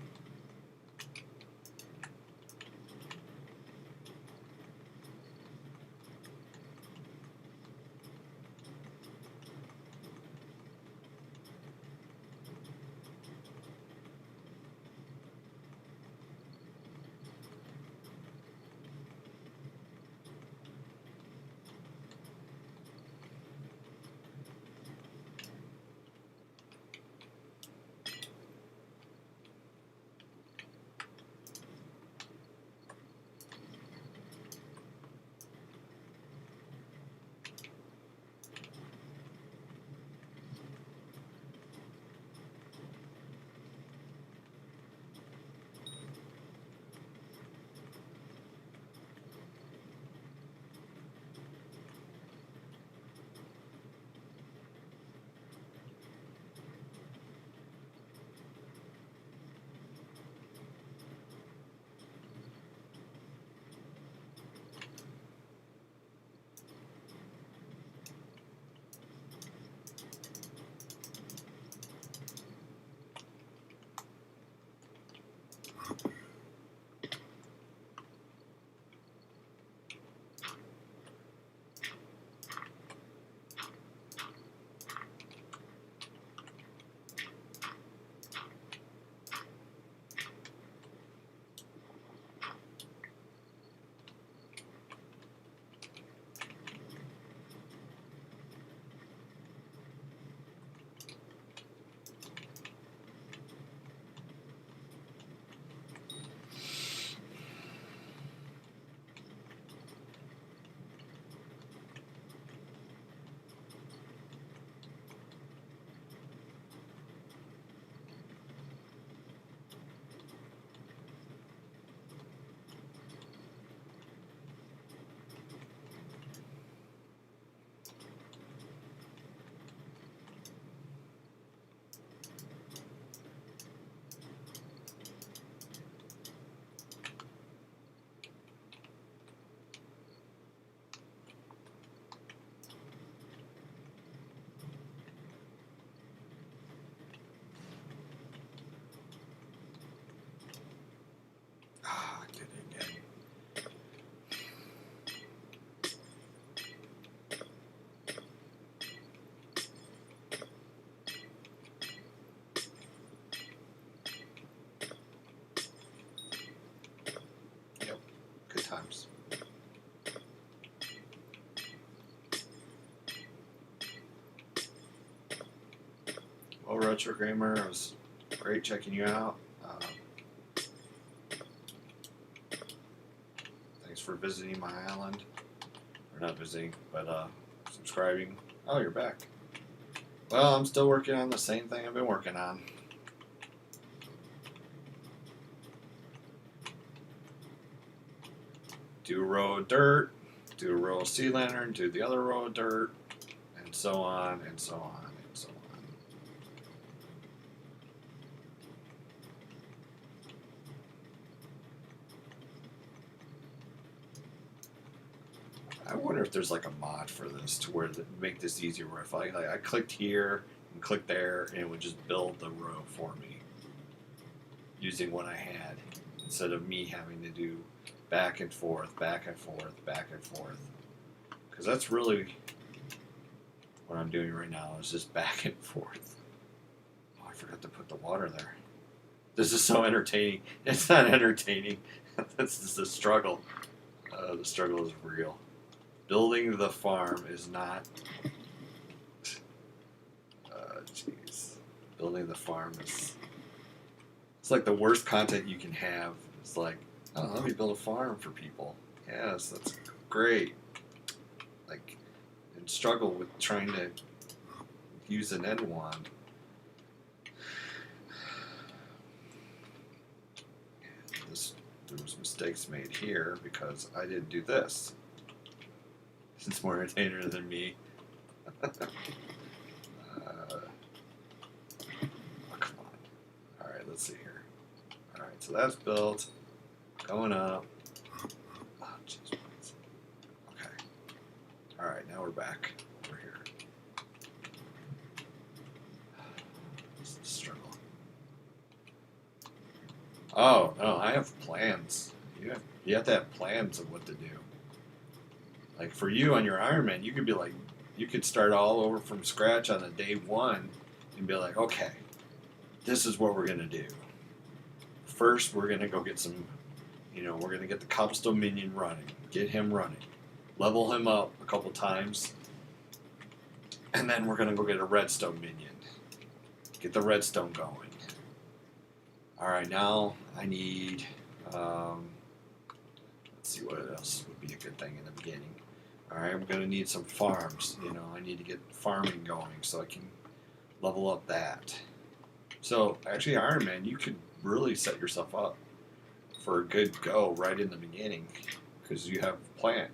Hello, Retro Gamer. It was great checking you out. Thanks for visiting my island. Or not visiting, but subscribing. Oh, you're back. Well, I'm still working on the same thing I've been working on. Do a row of dirt, do a row of sea lantern, do the other row of dirt, and so on, and so on, and so on. I wonder if there's like a mod for this to where make this easier. Where if I clicked here and clicked there, and it would just build the row for me using what I had instead of me having to do back and forth, back and forth, back and forth. Because that's really what I'm doing right now is just back and forth. Oh, I forgot to put the water there. This is so entertaining. It's not entertaining. This is a struggle. The struggle is real. Building the farm is not... Jeez. Building the farm is... It's like the worst content you can have. It's like, oh, let me build a farm for people. Yes, that's great. Like, and struggle with trying to use an end wand. There was mistakes made here because I didn't do this. It's more entertainer than me. Oh, come on. Alright, let's see here. Alright, so that's built. Going up. Oh, jeez. Okay. Alright, now we're back over here. This is a struggle. Oh, no, I have plans. You have to have plans of what to do. Like for you on your Ironman, you could be like, you could start all over from scratch on the day one and be like, okay, this is what we're going to do. First, we're going to go get some, we're going to get the cobblestone minion running, get him running, level him up a couple times, and then we're going to go get a redstone minion, get the redstone going. All right, now I need, let's see what else would be a good thing in the beginning. All right, I'm going to need some farms. I need to get farming going so I can level up that. So, actually, Ironman, you could really set yourself up for a good go right in the beginning because you have to plan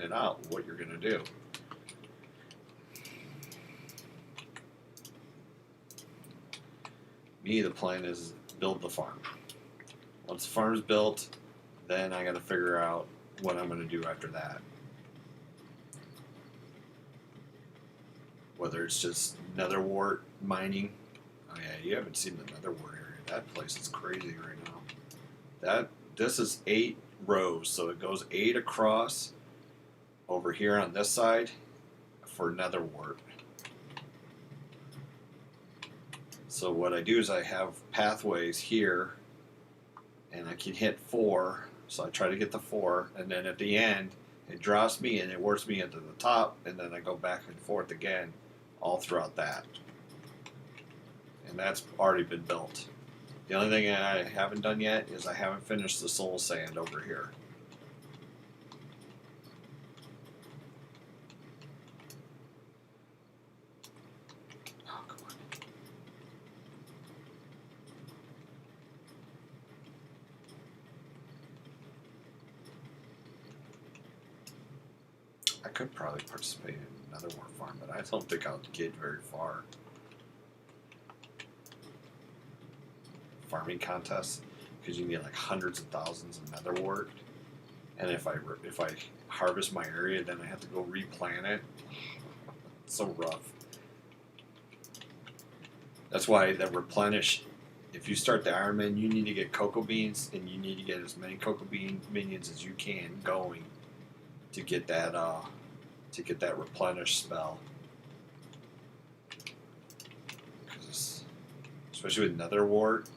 it out, what you're going to do. Me, the plan is build the farm. Once the farm's built, then I got to figure out what I'm going to do after that. Whether it's just nether wart mining. Oh yeah, you haven't seen the nether wart area. That place is crazy right now. This is 8 rows, so it goes 8 across over here on this side for nether wart. So what I do is I have pathways here, and I can hit 4. So I try to get the 4, and then at the end, it drops me and it works me into the top, and then I go back and forth again all throughout that. And that's already been built. The only thing I haven't done yet is I haven't finished the soul sand over here. Oh, come on. I could probably participate in another war farm, but I don't think I'll get very far. Farming contests, because you can get like hundreds of thousands of nether wart, and if I harvest my area, then I have to go replant it. It's so rough. That's why that replenish. If you start the Ironman, you need to get cocoa beans, and you need to get as many cocoa bean minions as you can going to get that replenish spell. Because especially with nether wart,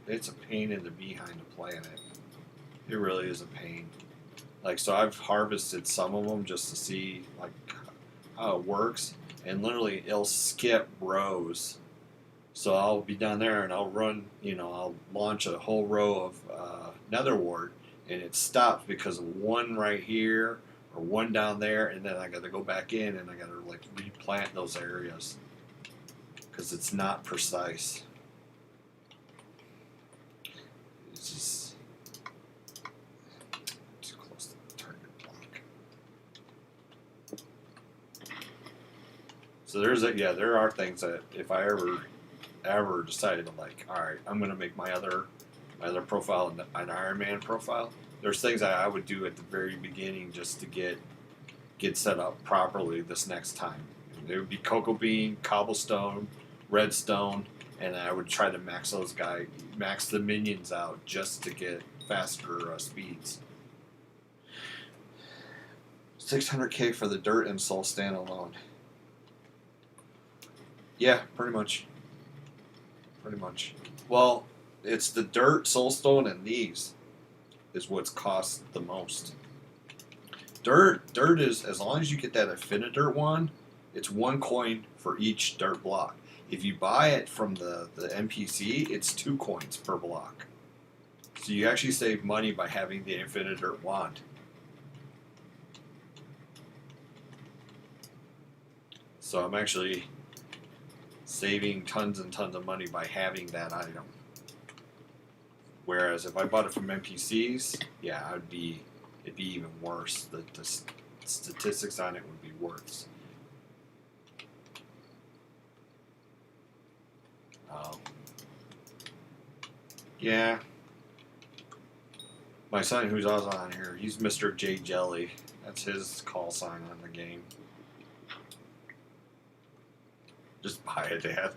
it's a pain in the behind to plant it. It really is a pain. Like, so I've harvested some of them just to see like how it works, and literally it'll skip rows So I'll be down there and I'll run, I'll launch a whole row of nether wart, and it stops because of one right here or one down there, and then I got to go back in and I got to like replant those areas because it's not precise. It's just too close to the target block. So there are things that if I ever decided to like, all right, I'm gonna make my other profile an Ironman profile. There's things that I would do at the very beginning just to get set up properly this next time. It would be cocoa bean, cobblestone, redstone, and I would try to max the minions out just to get faster speeds. 600k for the dirt and soul standalone. Yeah, pretty much. Pretty much. Well, it's the dirt, soulstone, and these is what's cost the most. Dirt is, as long as you get that Infinidirt one, it's 1 coin for each dirt block. If you buy it from the NPC, it's 2 coins per block. So you actually save money by having the Infinidirt wand. So I'm actually saving tons and tons of money by having that item. Whereas if I bought it from NPCs, yeah, it'd be even worse. The statistics on it would be worse. Yeah. My son, who's also on here, he's Mr. J Jelly. That's his call sign on the game. Just buy it, Dad.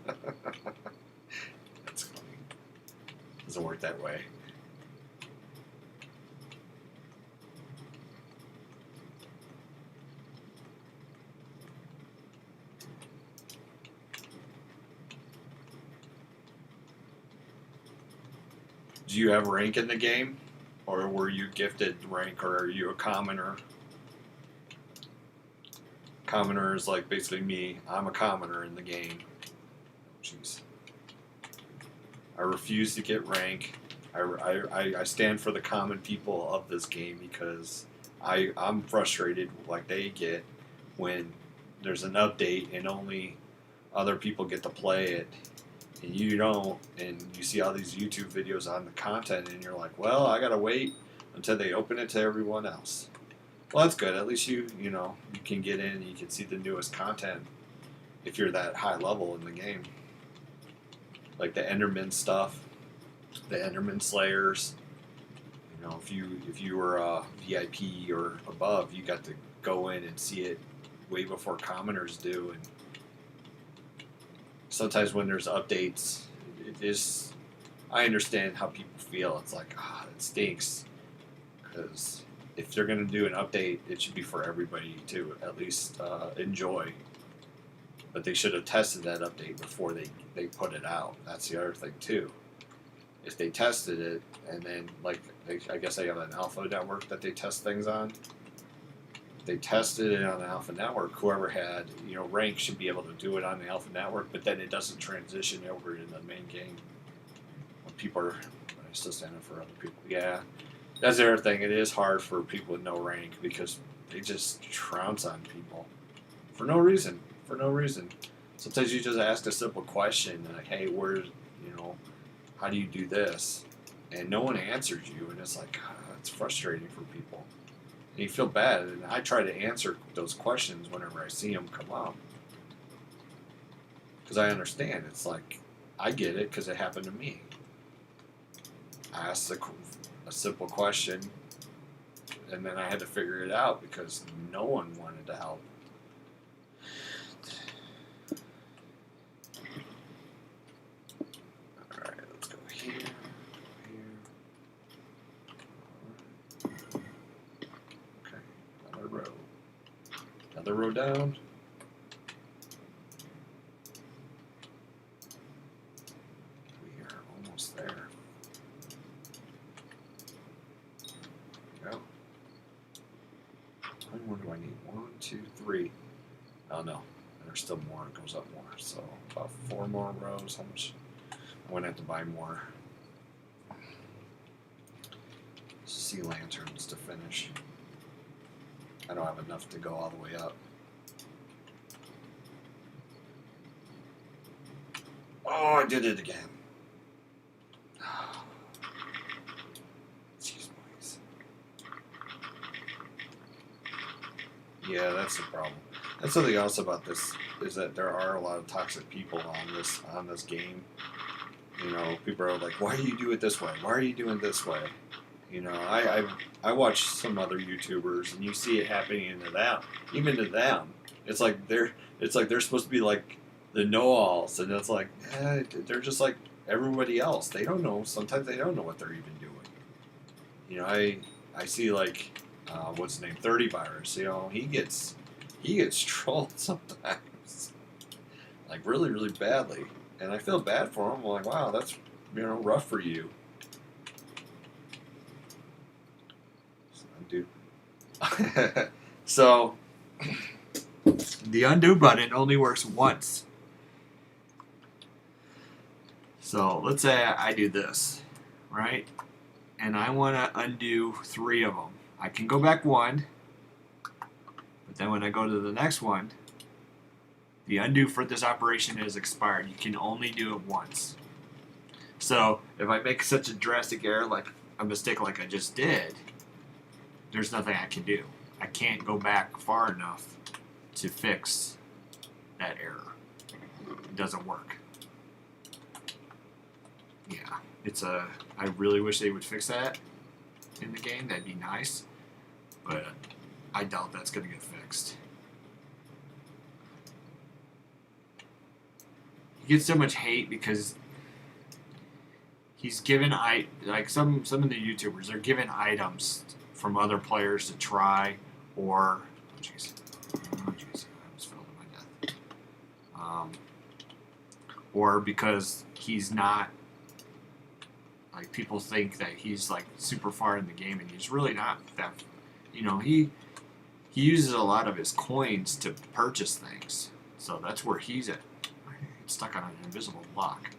That's funny. Doesn't work that way. Do you have rank in the game? Or were you gifted rank, or are you a commoner? Commoner is like basically me. I'm a commoner in the game. Jeez. I refuse to get rank. I stand for the common people of this game because I'm frustrated like they get when there's an update and only other people get to play it and you don't, and you see all these YouTube videos on the content and you're like, well, I gotta wait until they open it to everyone else. Well, that's good. At least you can get in and you can see the newest content if you're that high level in the game. Like the Enderman stuff, the Enderman Slayers. If you were VIP or above, you got to go in and see it way before commoners do. And sometimes when there's updates, I understand how people feel. It's like, it stinks. Because if they're going to do an update, it should be for everybody to at least enjoy. But they should have tested that update before they put it out. That's the other thing, too. If they tested it, and then, I guess they have an alpha network that they test things on. If they tested it on the alpha network, whoever had, rank should be able to do it on the alpha network, but then it doesn't transition over into the main game. When people are still standing for other people. Yeah. That's the other thing. It is hard for people with no rank because they just trounce on people for no reason. Sometimes you just ask a simple question like, "Hey, how do you do this?" And no one answers you, and it's like it's frustrating for people. And you feel bad. And I try to answer those questions whenever I see them come up because I understand. It's like I get it because it happened to me. I asked a simple question, and then I had to figure it out because no one wanted to help. All right, let's go here, Okay, another row down. We are almost there. What do I need? 1, 2, 3. Oh no, there's still more. It goes up more. So about 4 more rows. How much? I'm gonna have to buy more sea lanterns to finish. I don't have enough to go all the way up. Oh, I did it again. Jeez, boys. Yeah, that's the problem. That's something else about this, is that there are a lot of toxic people on this game. You know, people are like, why do you do it this way? Why are you doing it this way? You know, I watch some other YouTubers, and you see it happening to them. Even to them, it's like they're supposed to be like the know-alls, and it's like they're just like everybody else. They don't know. Sometimes they don't know what they're even doing. You know, I see like what's his name, 30 Virus. You know, he gets trolled sometimes, like really, really badly, and I feel bad for him. I'm like, wow, that's, you know, rough for you. Undo. So the undo button only works once. So let's say I do this, right? And I want to undo 3 of them. I can go back 1, but then when I go to the next one, the undo for this operation is expired. You can only do it once. So if I make such a drastic error, like a mistake like I just did, there's nothing I can do. I can't go back far enough to fix that error. It doesn't work. Yeah, I really wish they would fix that in the game. That'd be nice, but I doubt that's gonna get fixed. He gets so much hate because he's given like some of the YouTubers, they're given items from other players to try, or oh jeez, I almost fell to my death. Or because he's not, like, people think that he's like super far in the game, and he's really not that. You know, he uses a lot of his coins to purchase things, so that's where he's at. It's stuck on an invisible block.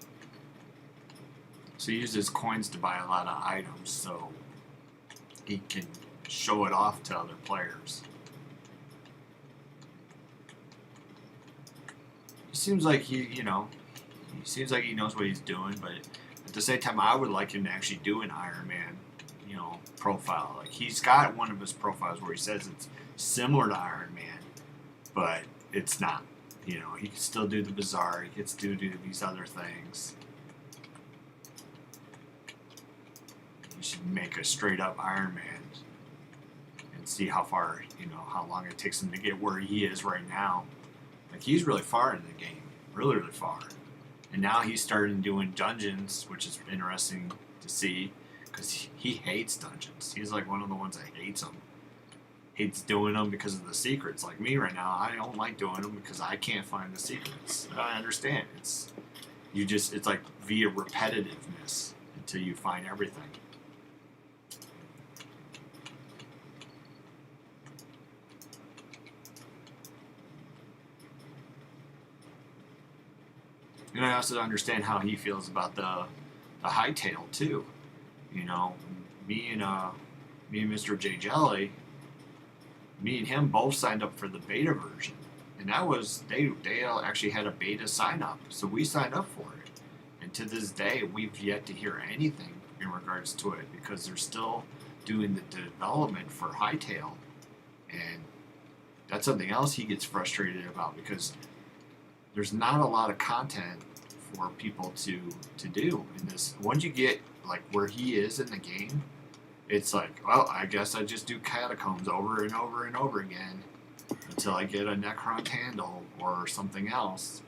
So he uses coins to buy a lot of items, so he can show it off to other players. He seems like he seems like he knows what he's doing, but at the same time, I would like him to actually do an Ironman, you know, profile. Like, he's got one of his profiles where he says it's similar to Ironman, but it's not. You know, he can still do the Bazaar, he can still do these other things. You should make a straight up Ironman and see how far, you know, how long it takes him to get where he is right now. Like, he's really far in the game, really, really far. And now he's starting doing dungeons, which is interesting to see, because he hates dungeons. He's like one of the ones that hates them. Hates doing them because of the secrets. Like me right now, I don't like doing them because I can't find the secrets. I understand. It's like via repetitiveness until you find everything. And I also understand how he feels about the hightail too. You know, me and Mr. J Jelly, me and him both signed up for the beta version, and that was they actually had a beta sign up, so we signed up for it. And to this day, we've yet to hear anything in regards to it because they're still doing the development for hightail, and that's something else he gets frustrated about because there's not a lot of content for people to do in this. Once you get like where he is in the game, it's like, well, I guess I just do catacombs over and over and over again until I get a Necron handle or something else.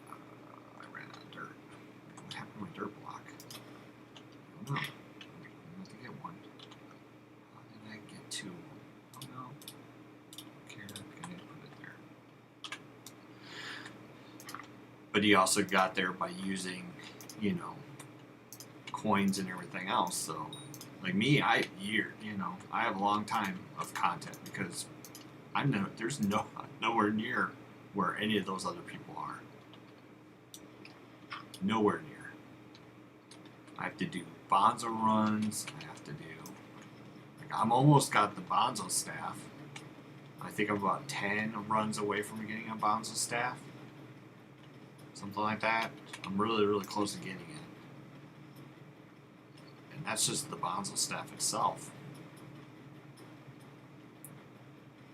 I ran out of dirt. What happened to my dirt block? I don't know. I have to get one. How did I get 2? Oh no. Okay, I can put it there. But he also got there by using, you know, coins and everything else. So like me, I have a long time of content because there's nowhere near where any of those other people are. Nowhere near. I have to do Bonzo runs. I have to do. Like, I'm almost got the Bonzo staff. I think I'm about 10 runs away from getting a Bonzo staff. Something like that. I'm really, really close to getting it. And that's just the Bonzo staff itself.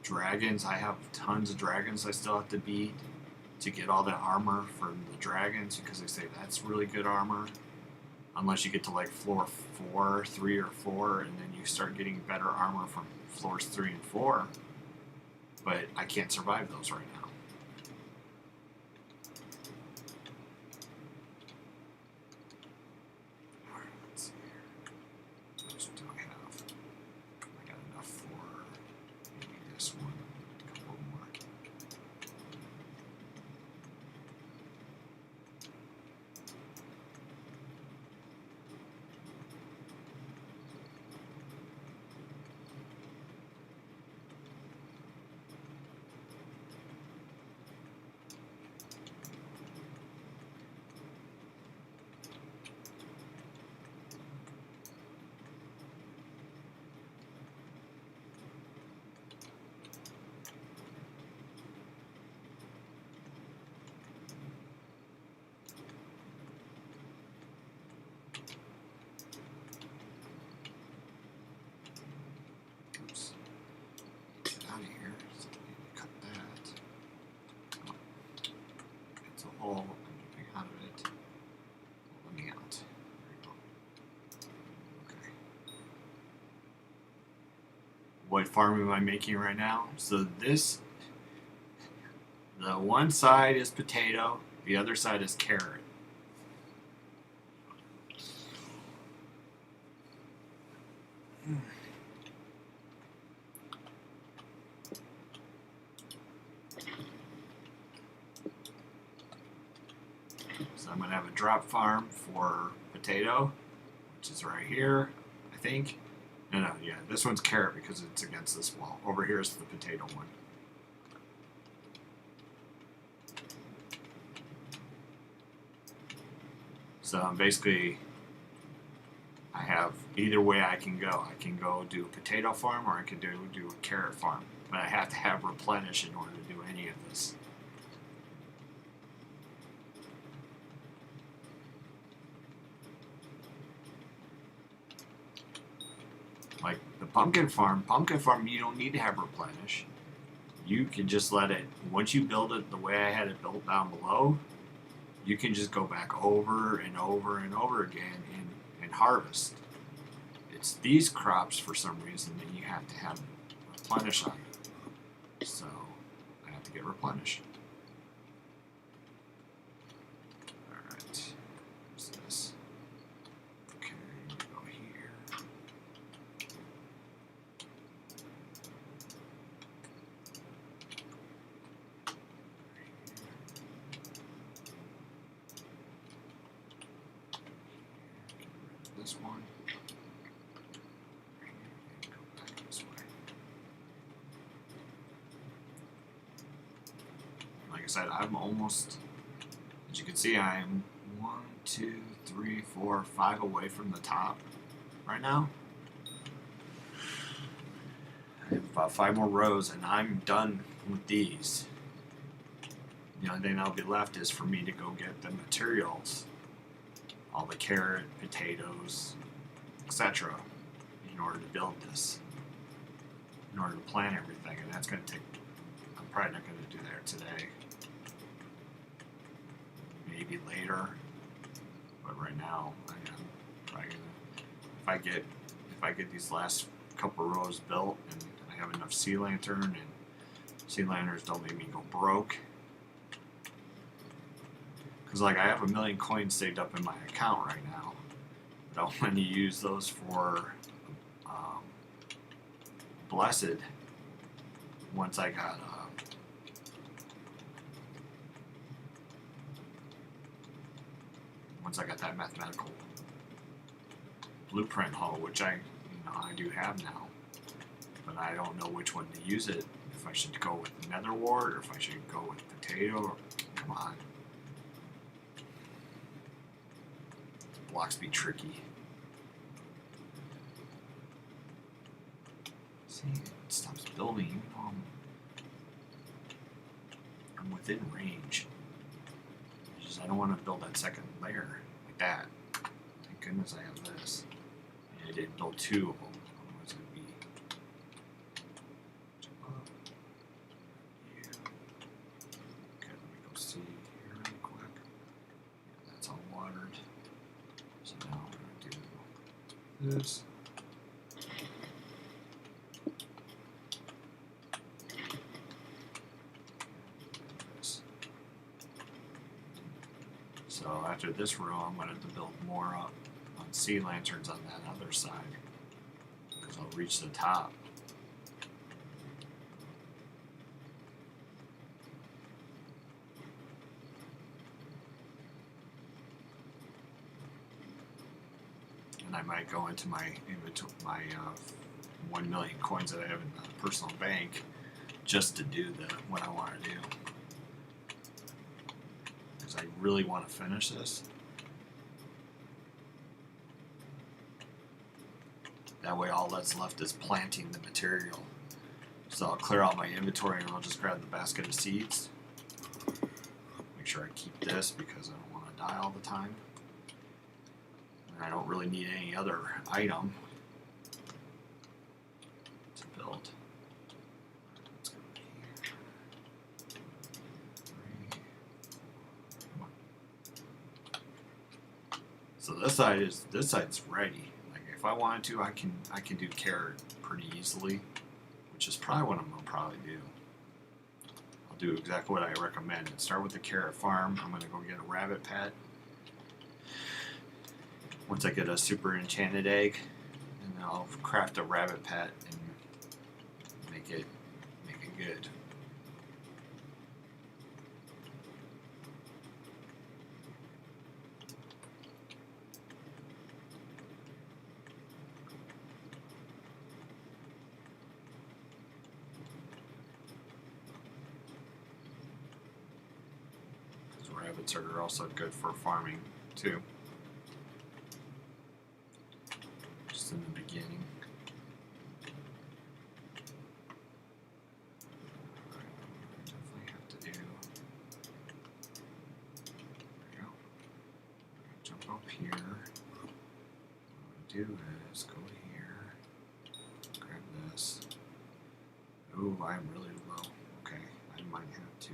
Dragons, I have tons of dragons I still have to beat to get all the armor from the dragons, because they say that's really good armor. Unless you get to like floor 4, 3 or 4, and then you start getting better armor from floors 3 and 4. But I can't survive those right now. Alright, let's see here. What do I have? I got enough for maybe this one. A couple more. Oops. Get out of here. So I need to cut that. Oh. It's a hole. I'm getting out of it. Let me out. There we go. Okay. What farm am I making right now? So this, the one side is potato, the other side is carrot. So I'm going to have a drop farm for potato, which is right here, I think. No, yeah, this one's carrot because it's against this wall. Over here is the potato one. So basically, I have either way I can go. I can go do a potato farm, or I can do a carrot farm. But I have to have replenish in order to do any of this. Like the pumpkin farm, you don't need to have replenish. You can just let it, once you build it the way I had it built down below, you can just go back over and over and over again and harvest. It's these crops for some reason that you have to have replenish on. So I have to get replenished. Alright, what's this? Okay, go here. This one. And go back this way. Like I said, I'm almost, as you can see, I'm 1, 2, 3, 4, 5 away from the top right now. I have about 5 more rows and I'm done with these. The only thing that'll be left is for me to go get the materials, all the carrot, potatoes, etc., in order to build this, in order to plant everything, and that's going to take, I'm probably not going to do that today, maybe later, but right now I am probably going to, if I get these last couple rows built and I have enough sea lantern, and sea lanterns don't make me go broke. Because like I have 1 million coins saved up in my account right now, but I want to use those for Blessed once I got that mathematical blueprint hull, which I do have now, but I don't know which one to use it. If if I should go with nether wart or if I should go with potato. Or, come on. Blocks be tricky. See, it stops building even though I'm within range. I don't want to build that second layer like that. Thank goodness I have this. And I didn't build two of them. Otherwise it would be jump up. Yeah. Okay, let me go see here real quick. Yeah, that's all watered. So now we're gonna do this. So after this row, I'm going to build more up on sea lanterns on that other side because I'll reach the top. And I might go into my inventory, my 1 million coins that I have in the personal bank just to do what I want to do. I really want to finish this. That way all that's left is planting the material. So I'll clear out my inventory and I'll just grab the basket of seeds. Make sure I keep this because I don't want to die all the time. And I don't really need any other item to build. Let's go here. So this side's ready. Like if I wanted to, I can do carrot pretty easily, which is probably what I'm gonna probably do. I'll do exactly what I recommend. Start with the carrot farm. I'm gonna go get a rabbit pet. Once I get a super enchanted egg, and then I'll craft a rabbit pet and make it good. Rabbits are also good for farming too. Just in the beginning. Alright, definitely have to do. There we go. Jump up here. What I'm gonna do is go here. Grab this. Ooh, I'm really low. Okay, I might have to.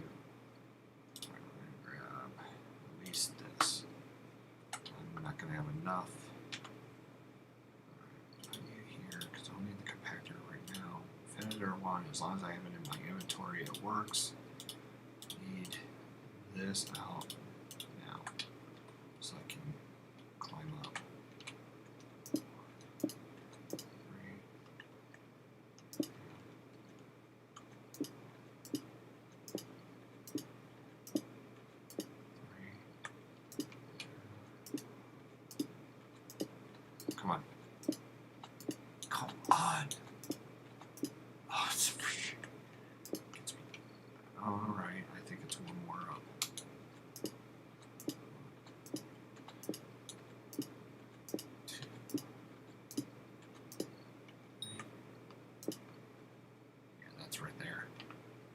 This. I'm not going to have enough. Put you here because I don't need the compactor right now. Finitor 1, as long as I have it in my inventory, it works. Need this out now so I can climb up. 3. Come on. Come on. Oh, it's gets me. Alright, I think it's one more up. Yeah, that's right there.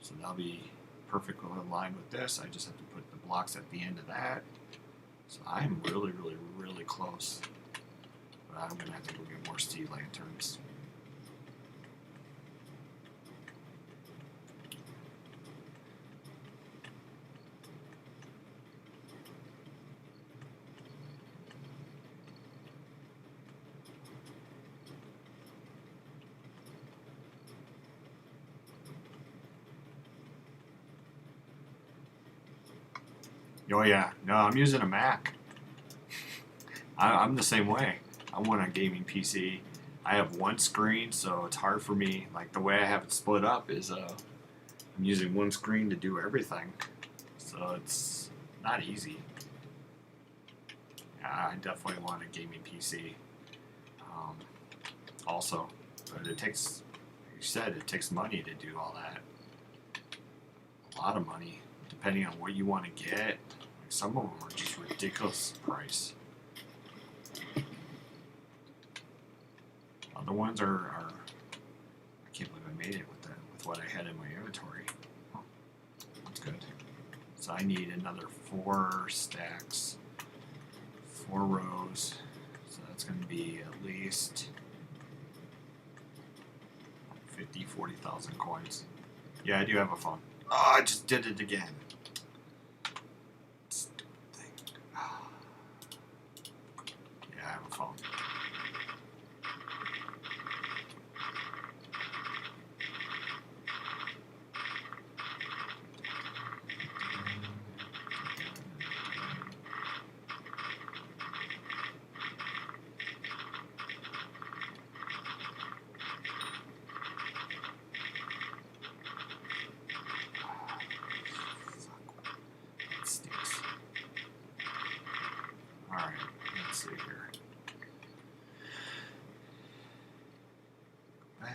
So that'll be perfectly aligned with this. I just have to put the blocks at the end of that. So I'm really, really, really close. But I'm going to have to go get more sea lanterns. Oh yeah, no, I'm using a Mac. I'm the same way. I want a gaming PC. I have one screen, so it's hard for me. Like the way I have it split up is I'm using one screen to do everything. So it's not easy. Yeah, I definitely want a gaming PC. Also, but it takes, like you said, it takes money to do all that. a lot of money, depending on what you want to get. Like some of them are just ridiculous price. Other ones are I can't believe I made it with that, with what I had in my inventory. Oh, that's good. So I need another 4 stacks, 4 rows. So that's going to be at least 40,000 coins. Yeah, I do have a phone. Oh, I just did it again. Stupid thing. Yeah, I have a phone. Alright, let's see here. Back.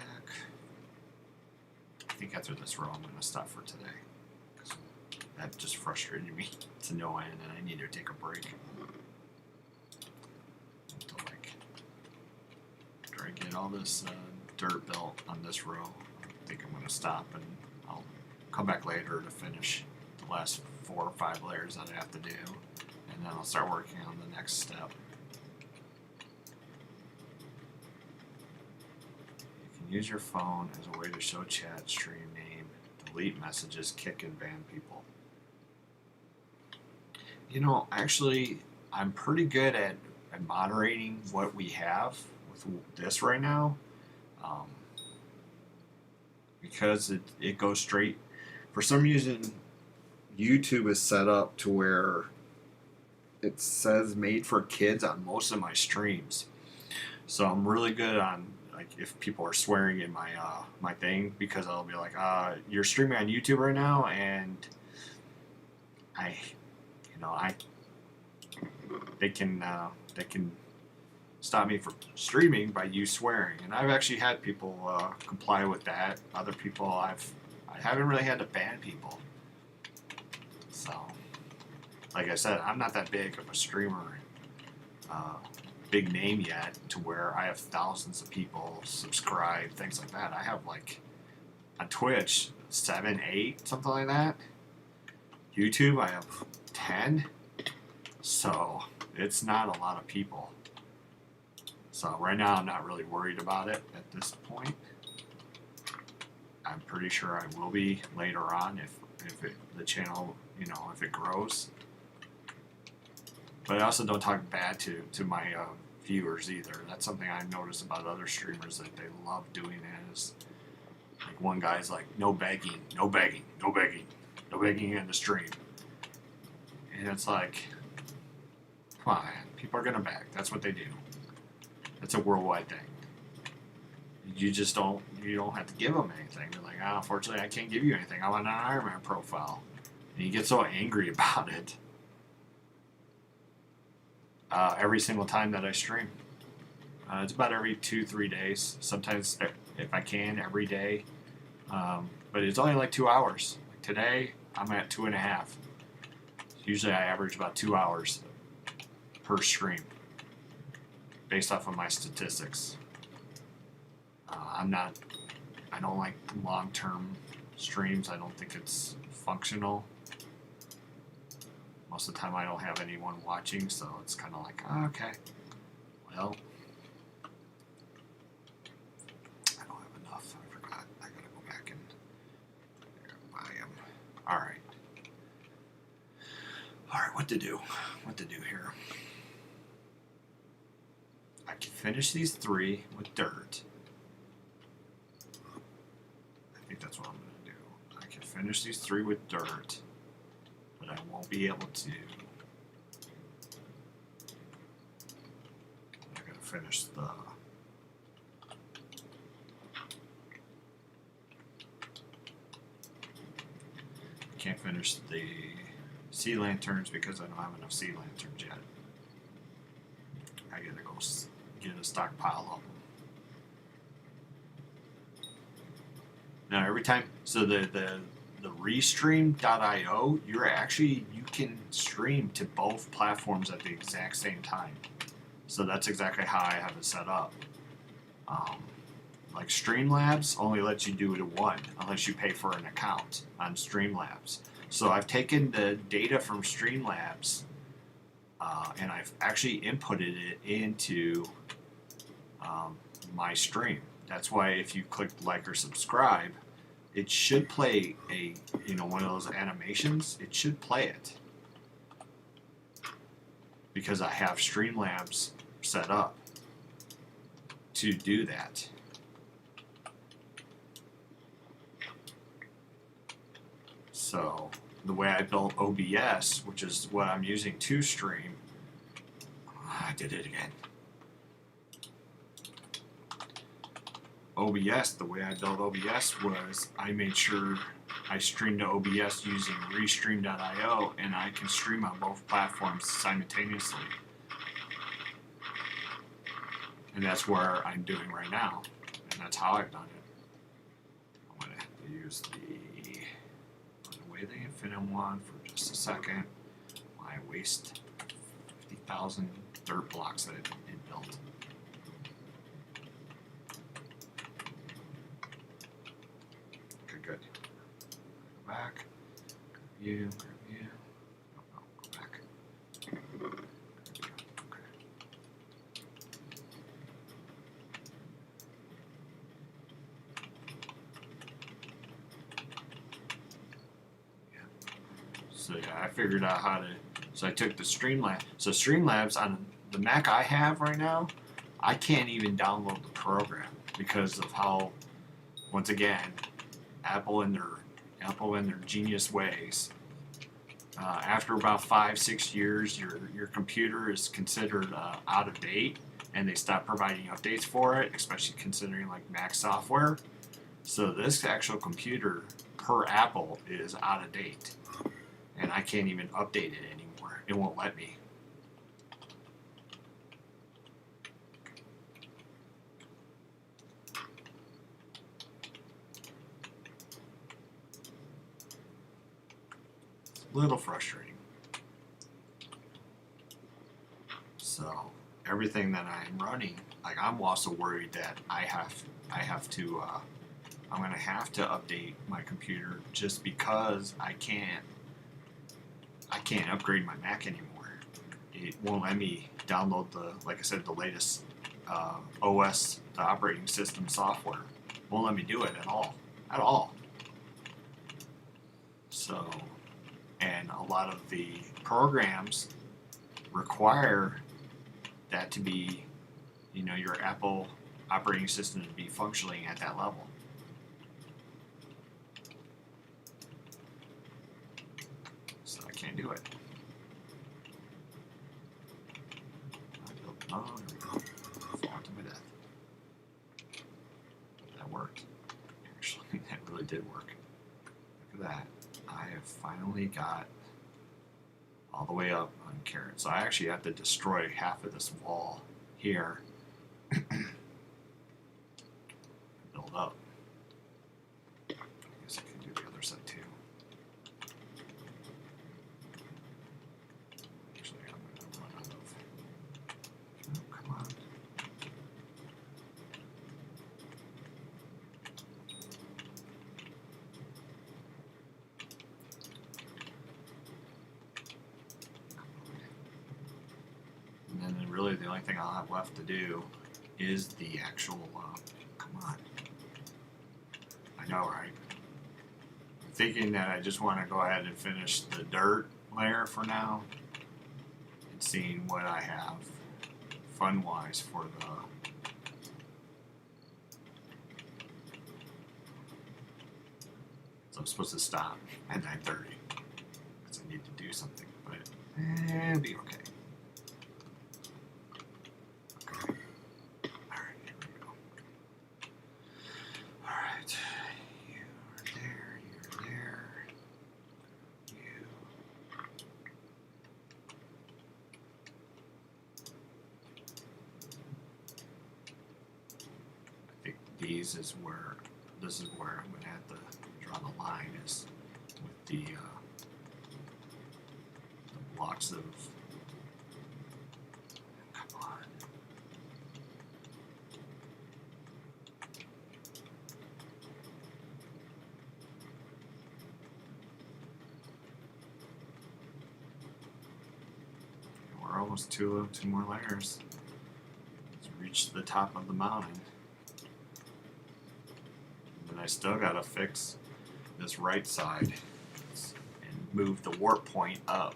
I think after this row I'm going to stop for today. Because that just frustrated me to no end and I need to take a break. To like try to get all this dirt built on this row. I think I'm going to stop and I'll come back later to finish the last 4 or 5 layers that I have to do. And then I'll start working on the next step. You can use your phone as a way to show chat, stream name, delete messages, kick and ban people. You know, actually, I'm pretty good at moderating what we have with this right now. Because it goes straight. For some reason, YouTube is set up to where it says made for kids on most of my streams. So I'm really good on like if people are swearing in my my thing, because I'll be like, you're streaming on YouTube right now, and they can stop me from streaming by you swearing. And I've actually had people comply with that. Other people I haven't really had to ban people. So like I said, I'm not that big of a streamer, big name yet, to where I have thousands of people subscribe, things like that. I have like, on Twitch, 7, 8, something like that. YouTube, I have 10. So, it's not a lot of people. So, right now, I'm not really worried about it at this point. I'm pretty sure I will be later on if the channel, if it grows. But I also don't talk bad to my viewers either. That's something I've noticed about other streamers, that they love doing that. Is like one guy's like, no begging, no begging, no begging, no begging in the stream. And it's like, come on, man. People are gonna beg. That's what they do. That's a worldwide thing. You just don't have to give them anything. They're like, unfortunately, I can't give you anything. I'm on an Ironman profile. And you get so angry about it. Every single time that I stream. It's about every 2-3 days. Sometimes, if I can, every day. But it's only like 2 hours. Like today, I'm at 2.5. Usually I average about 2 hours per stream, based off of my statistics. I don't like long-term streams. I don't think it's functional. Most of the time I don't have anyone watching, so it's kind of like, okay, well, I don't have enough. I forgot. I gotta go back and buy them. Alright. Alright, what to do? What to do here? I can finish these 3 with dirt. I think that's what I'm going to do. I can finish these 3 with dirt. But I won't be able to. I gotta finish the. I can't finish the sea lanterns because I don't have enough sea lanterns yet. I gotta go get a stockpile of them. Now every time, so the the restream.io, you can stream to both platforms at the exact same time. So that's exactly how I have it set up. Like Streamlabs only lets you do it at one unless you pay for an account on Streamlabs. So I've taken the data from Streamlabs and I've actually inputted it into my stream. That's why if you click like or subscribe, it should play one of those animations. It should play it because I have Streamlabs set up to do that. So the way I built OBS, which is what I'm using to stream, I did it again. OBS, the way I built OBS was I made sure I streamed to OBS using restream.io, and I can stream on both platforms simultaneously. And that's where I'm doing right now, and that's how I've done it. I'm going to have to use the way the infinite one for just a second. I waste 50,000 dirt blocks that it built. Okay, good. Go back. Review. No, go back. Okay. So yeah, I figured out how to. So I took the Streamlabs. So Streamlabs on the Mac I have right now, I can't even download the program because of how, once again, Apple and their genius ways. After about 5-6 years, your computer is considered out of date, and they stop providing updates for it, especially considering like Mac software. So this actual computer per Apple is out of date, and I can't even update it anymore. It won't let me. A little frustrating. So everything that I'm running, like I'm also worried that I'm gonna have to update my computer just because I can't upgrade my Mac anymore. It won't let me download like I said, the latest OS, the operating system software. Won't let me do it at all. So. And a lot of the programs require that to be, your Apple operating system to be functioning at that level. So I can't do it. Fall to my death. That worked. Actually, that really did work. Look at that. I have finally got all the way up on Carrot. So I actually have to destroy half of this wall here. Build up. I guess I can do the other side too. Actually, I'm going to run out of... Oh, come on. And then really the only thing I'll have left to do is the actual, come on. I know, right? I'm thinking that I just want to go ahead and finish the dirt layer for now. And seeing what I have fun-wise for the... So I'm supposed to stop at 9:30 because I need to do something, but it'll be okay. This is where I'm going to have to draw the line is the blocks of. Come on. We're almost two more layers. Let's reach the top of the mountain. And I still gotta fix this right side and move the warp point up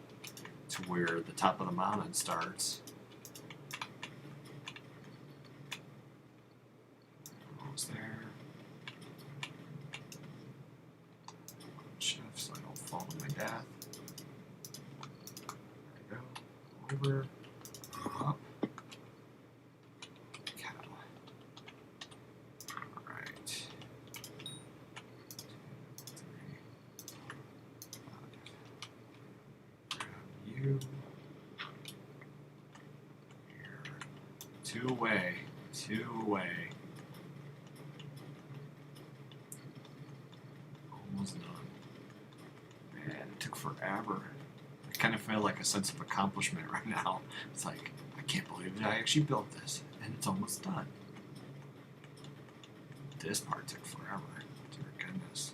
to where the top of the mountain starts. Almost there. Shift so I don't fall to my death. There we go. Over. Up. Cow. Alright. 2, 3, 5. Grab you. Here. Two away. Almost done. Man, it took forever. I kind of feel like a sense of accomplishment right now. It's like, I can't believe it. I actually built this, and it's almost done. This part took forever. Dear goodness.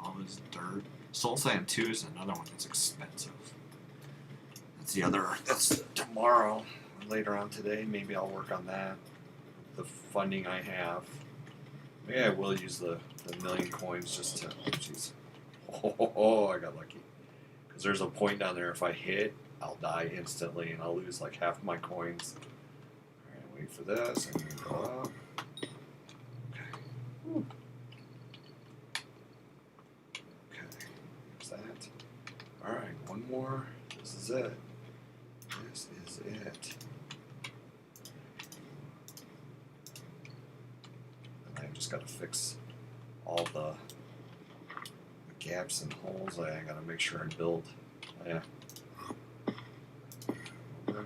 All this dirt. Soul Sand 2 is another one that's expensive. That's tomorrow. Later on today, maybe I'll work on that. The funding I have. Maybe I will use the million coins just to. Oh, jeez. Oh, I got lucky. Because there's a point down there, if I hit, I'll die instantly and I'll lose like half my coins. Alright, wait for this. I'm going to go up. Okay. Whew. Okay, there's that. Alright, one more. This is it. This is it. And I just got to fix all the gaps and holes. I got to make sure I build. Oh, yeah. What? Why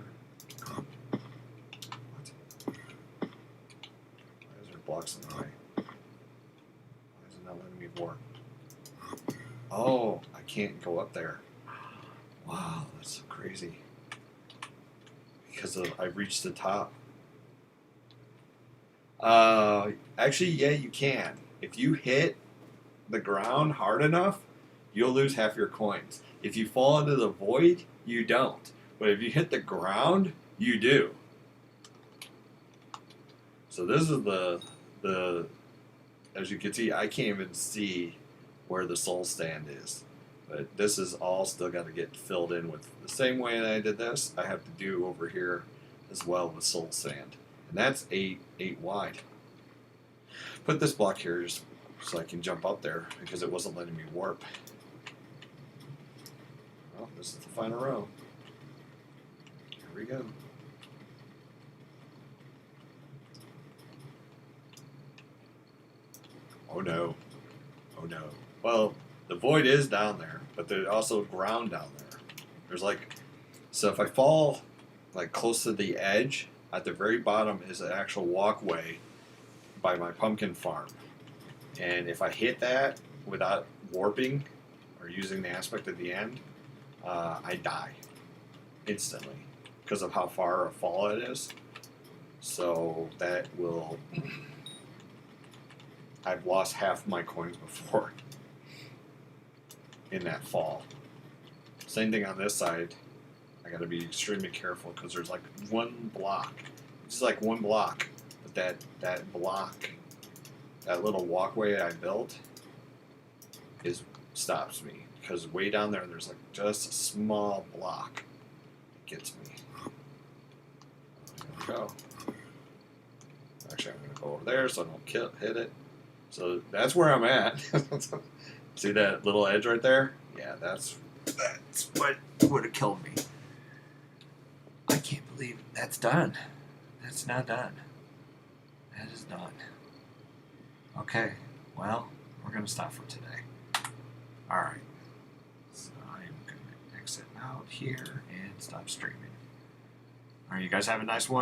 is there blocks in the way? Why is it not letting me warp? Oh, I can't go up there. Wow, that's so crazy. Because I reached the top. Actually, yeah, you can. If you hit the ground hard enough, you'll lose half your coins. If you fall into the void, you don't. But if you hit the ground, you do. So this is the as you can see, I can't even see where the soul stand is. But this is all still got to get filled in with the same way that I did this. I have to do over here as well with soul sand. And that's 8 wide. Put this block here just so I can jump up there because it wasn't letting me warp. Well, this is the final row. Here we go. Oh no. Oh no. Well, the void is down there, but there's also ground down there. There's like, so if I fall like close to the edge, at the very bottom is an actual walkway by my pumpkin farm. And if I hit that without warping or using the aspect at the end, I die instantly because of how far a fall it is. So that will, I've lost half my coins before in that fall. Same thing on this side. I got to be extremely careful because there's like one block. It's like one block, but that block, that little walkway I built, stops me because way down there there's like just a small block that gets me. There we go. Actually, I'm gonna go over there so I don't hit it. So that's where I'm at. See that little edge right there? Yeah, that's what would have killed me. I can't believe that's done. That's not done. That is done. Okay, well, we're going to stop for today. Alright, so I'm going to exit out here and stop streaming. Alright, you guys have a nice one.